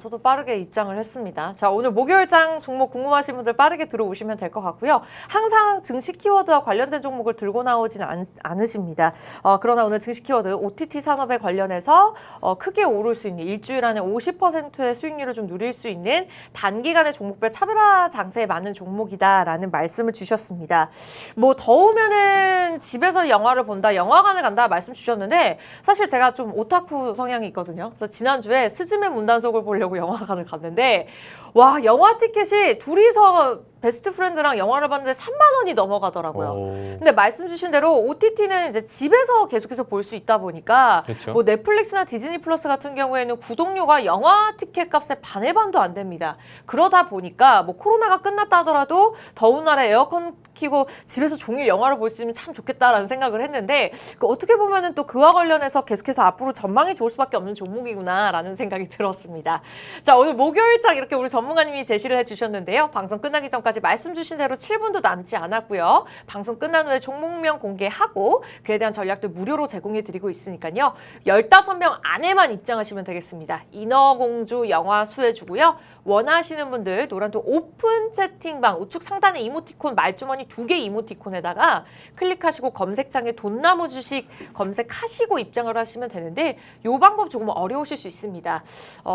저도 빠르게 입장을 했습니다. 자, 오늘 목요일장 종목 궁금하신 분들 빠르게 들어오시면 될 것 같고요. 항상 증시 키워드와 관련된 종목을 들고 나오지는 않으십니다. 그러나 오늘 증시 키워드 OTT 산업에 관련해서 크게 오를 수 있는 일주일 안에 50%의 수익률을 좀 누릴 수 있는 단기간의 종목별 차별화 장세에 맞는 종목이다라는 말씀을 주셨습니다. 뭐 더우면은 집에서 영화를 본다, 영화관을 간다 말씀 주셨는데 사실 제가 좀 오타쿠 성향이 있거든요. 그래서 지난주에 스즈메 문단속 을 보려고 영화관을 갔는데 와, 영화 티켓이 둘이서 베스트 프렌드랑 영화를 봤는데 3만 원이 넘어가더라고요. 근데 말씀 주신 대로 OTT는 이제 집에서 계속해서 볼 수 있다 보니까 그렇죠. 뭐 넷플릭스나 디즈니 플러스 같은 경우에는 구독료가 영화 티켓 값의 반의 반도 안 됩니다. 그러다 보니까 뭐 코로나가 끝났다 하더라도 더운 날에 에어컨 켜고 집에서 종일 영화를 볼 수 있으면 참 좋겠다라는 생각을 했는데 어떻게 보면은 또 그와 관련해서 계속해서 앞으로 전망이 좋을 수밖에 없는 종목이구나라는 생각이 들었습니다. 되겠습니다. 자, 오늘 목요일장 이렇게 우리 전문가님이 제시를 해주셨는데요. 방송 끝나기 전까지 말씀 주신 대로 7분도 남지 않았고요. 방송 끝난 후에 종목명 공개하고 그에 대한 전략도 무료로 제공해드리고 있으니까요. 15명 안에만 입장하시면 되겠습니다. 인어공주 영화 수혜주고요. 원하시는 분들 노란톡 오픈 채팅방 우측 상단에 이모티콘 말주머니 2개 이모티콘에다가 클릭하시고 검색창에 돈나무 주식 검색하시고 입장을 하시면 되는데 이 방법 조금 어려우실 수 있습니다.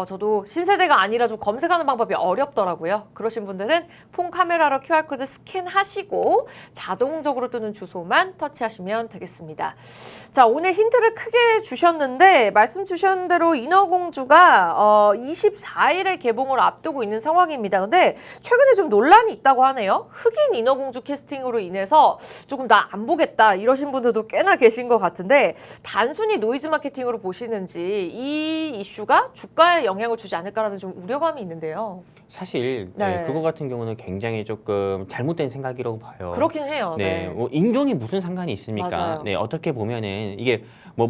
저도 신세대가 아니라 좀 검색하는 방법이 어렵더라고요. 그러신 분들은 폰 카메라로 QR코드 스캔하시고 자동적으로 뜨는 주소만 터치하시면 되겠습니다. 자, 오늘 힌트를 크게 주셨는데 말씀 주신 대로 인어공주가 24일에 개봉을 앞두고 있는 상황입니다. 근데 최근에 좀 논란이 있다고 하네요. 흑인 인어공주 캐스팅으로 인해서 조금 나 안 보겠다 이러신 분들도 꽤나 계신 것 같은데 단순히 노이즈 마케팅으로 보시는지 이 이슈가 주가에 영향을 주지 않을까라는 좀 우려감이 있는데요. 사실 네. 그거 같은 경우는 굉장히 조금 잘못된 생각이라고 봐요. 그렇긴 해요. 네, 뭐 인종이 무슨 상관이 있습니까? 맞아요. 네, 어떻게 보면은 이게 뭐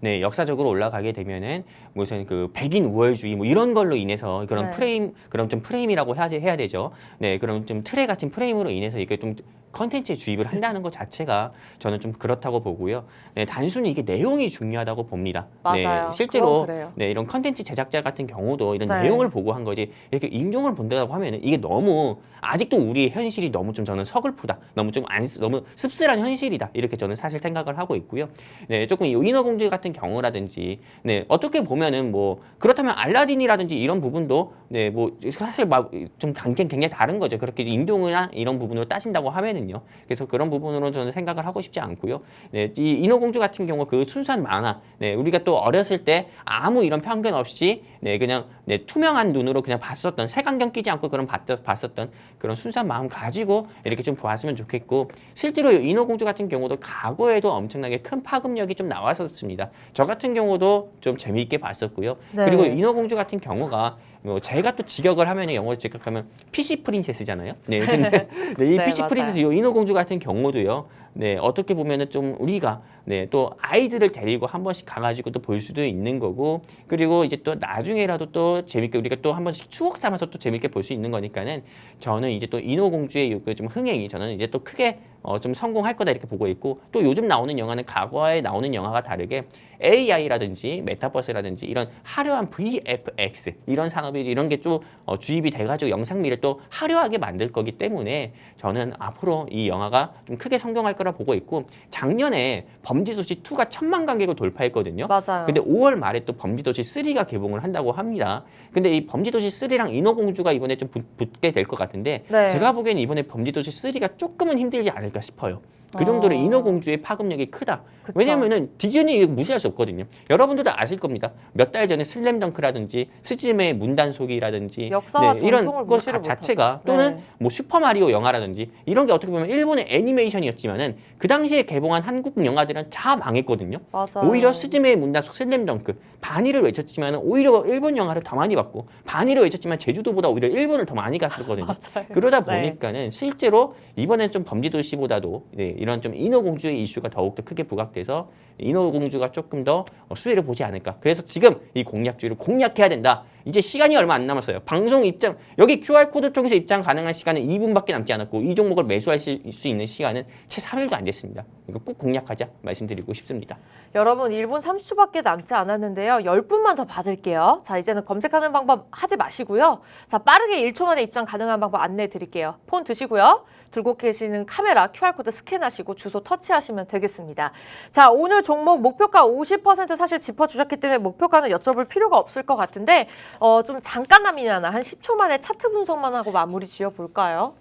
네, 역사적으로 올라가게 되면은 무슨 그 백인 우월주의 뭐 이런 걸로 인해서 그런 네. 그럼 좀 프레임이라고 해야 되죠. 네, 그럼 좀 틀에 갇힌 프레임으로 인해서 이게 좀 컨텐츠에 주입을 한다는 것 자체가 저는 좀 그렇다고 보고요. 네, 단순히 이게 내용이 중요하다고 봅니다. 맞아요. 네, 실제로 그건 그래요. 네, 이런 컨텐츠 제작자 같은 경우도 이런 네. 내용을 보고 한 거지 이렇게 인종을 본다고 하면은 이게 너무 아직도 우리의 현실이 너무 좀 저는 서글프다. 너무 좀 너무 씁쓸한 현실이다. 이렇게 저는 사실 생각을 하고 있고요. 네, 조금 이 인어공주 같은 경우라든지 네, 어떻게 보면은 뭐 그렇다면 알라딘이라든지 이런 부분도 네, 뭐 사실 막 좀 굉장히 다른 거죠. 그렇게 인종이나 이런 부분으로 따진다고 하면은요. 그래서 그런 부분으로 저는 생각을 하고 싶지 않고요. 네, 이 인어공주 같은 경우 그 순수한 만화, 네, 우리가 또 어렸을 때 아무 이런 편견 없이 네, 그냥 네, 투명한 눈으로 그냥 봤었던 색안경 끼지 않고 그런 봤었던 그런 순수한 마음 가지고 이렇게 좀 보았으면 좋겠고 실제로 인어공주 같은 경우도 과거에도 엄청나게 큰 파급력이 좀 나왔었습니다. 저 같은 경우도 좀 재미있게 봤었고요. 네. 그리고 인어공주 같은 경우가 뭐 제가 또 직역을 하면 영어로 직역하면 PC 프린세스잖아요. 네, 근데 네, 이 네, PC 맞아요. 프린세스 이 인어공주 같은 경우도요. 네, 어떻게 보면은 좀 우리가 네, 또 아이들을 데리고 한 번씩 가가지고 또 볼 수도 있는 거고 그리고 이제 또 나중에라도 또 재밌게 우리가 또 한 번씩 추억 삼아서 또 재밌게 볼 수 있는 거니까는 저는 이제 또 인어공주의 좀 흥행이 저는 이제 또 크게 좀 성공할 거다 이렇게 보고 있고 또 요즘 나오는 영화는 과거에 나오는 영화가 다르게 AI라든지 메타버스라든지 이런 화려한 VFX 이런 산업이 이런 게 좀 주입이 돼가지고 영상미를 또 화려하게 만들 거기 때문에 저는 앞으로 이 영화가 좀 크게 성공할 거라 보고 있고 작년에 범죄도시 2가 1000만 관객을 돌파했거든요. 맞아요. 근데 5월 말에 또 범죄도시 3가 개봉을 한다고 합니다. 근데 이 범죄도시 3랑 인어공주가 이번에 좀 붙게 될 것 같은데 네. 제가 보기에는 이번에 범죄도시 3가 조금은 힘들지 않을까 싶어요. 그 정도로 인어공주의 파급력이 크다. 그쵸. 왜냐면은 디즈니 이거 무시할 수 없거든요. 여러분들도 아실 겁니다. 몇 달 전에 슬램덩크라든지 스즈메의 문단속이라든지 역사와 이런 전통을 것 무시를 자체가 못하죠. 또는 네. 뭐 슈퍼마리오 영화라든지 이런 게 어떻게 보면 일본의 애니메이션이었지만은 그 당시에 개봉한 한국 영화들은 다 망했거든요. 맞아요. 오히려 스즈메의 문단속 슬램덩크 반의를 외쳤지만은 오히려 일본 영화를 더 많이 봤고 반의를 외쳤지만 제주도보다 오히려 일본을 더 많이 갔었거든요. 맞아요. 그러다 네. 보니까는 실제로 이번엔 좀 범죄도시보다도 네, 이런 좀 인어공주의 이슈가 더욱더 크게 부각돼서 인어공주가 조금 더 수혜를 보지 않을까. 그래서 지금 이 공략주의를 공략해야 된다. 이제 시간이 얼마 안 남았어요. 방송 입장 여기 QR코드 통해서 입장 가능한 시간은 2분밖에 남지 않았고 이 종목을 매수할 수 있는 시간은 채 3일도 안 됐습니다. 이거 꼭 공략하자 말씀드리고 싶습니다. 여러분 1분 30초밖에 남지 않았는데요. 10분만 더 받을게요. 자, 이제는 검색하는 방법 하지 마시고요. 자, 빠르게 1초 만에 입장 가능한 방법 안내해 드릴게요. 폰 드시고요. 들고 계시는 카메라 QR코드 스캔하시고 주소 터치하시면 되겠습니다. 자, 오늘 종목 목표가 50% 사실 짚어주셨기 때문에 목표가는 여쭤볼 필요가 없을 것 같은데 좀 잠깐남이나 한 10초 만에 차트 분석만 하고 마무리 지어볼까요?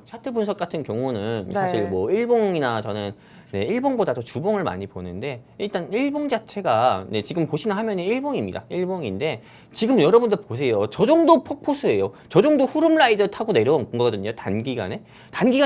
차트 분석 같은 경우는 네. 사실 뭐 일봉이나 저는 네, 일봉보다도 주봉을 많이 보는데 일단 일봉 자체가 네, 지금 보시는 화면이 일봉입니다. 일봉인데 지금 여러분들 보세요. 저 정도 폭포수예요. 저 정도 후룸라이더 타고 내려온 거거든요. 단기간에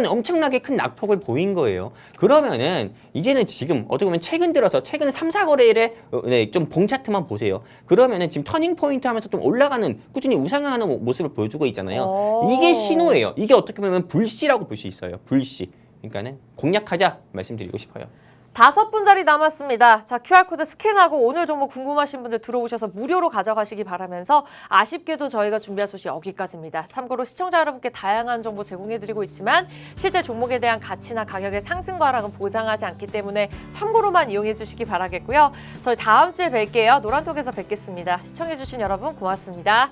엄청나게 큰 낙폭을 보인 거예요. 그러면은 이제는 지금 어떻게 보면 최근 들어서 최근 3, 4거래일에 네, 좀 봉 차트만 보세요. 그러면은 지금 터닝 포인트 하면서 좀 올라가는 꾸준히 우상향하는 모습을 보여주고 있잖아요. 이게 신호예요. 이게 어떻게 보면 불씨라고 볼 수 있어요. 불씨. 그러니까는 공략하자 말씀드리고 싶어요. 5분짜리 남았습니다. 자, QR코드 스캔하고 오늘 정보 궁금하신 분들 들어오셔서 무료로 가져가시기 바라면서 아쉽게도 저희가 준비한 소식 여기까지입니다. 참고로 시청자 여러분께 다양한 정보 제공해드리고 있지만 실제 종목에 대한 가치나 가격의 상승과 하락은 보장하지 않기 때문에 참고로만 이용해 주시기 바라겠고요. 저희 다음 주에 뵐게요. 노란톡에서 뵙겠습니다. 시청해주신 여러분 고맙습니다.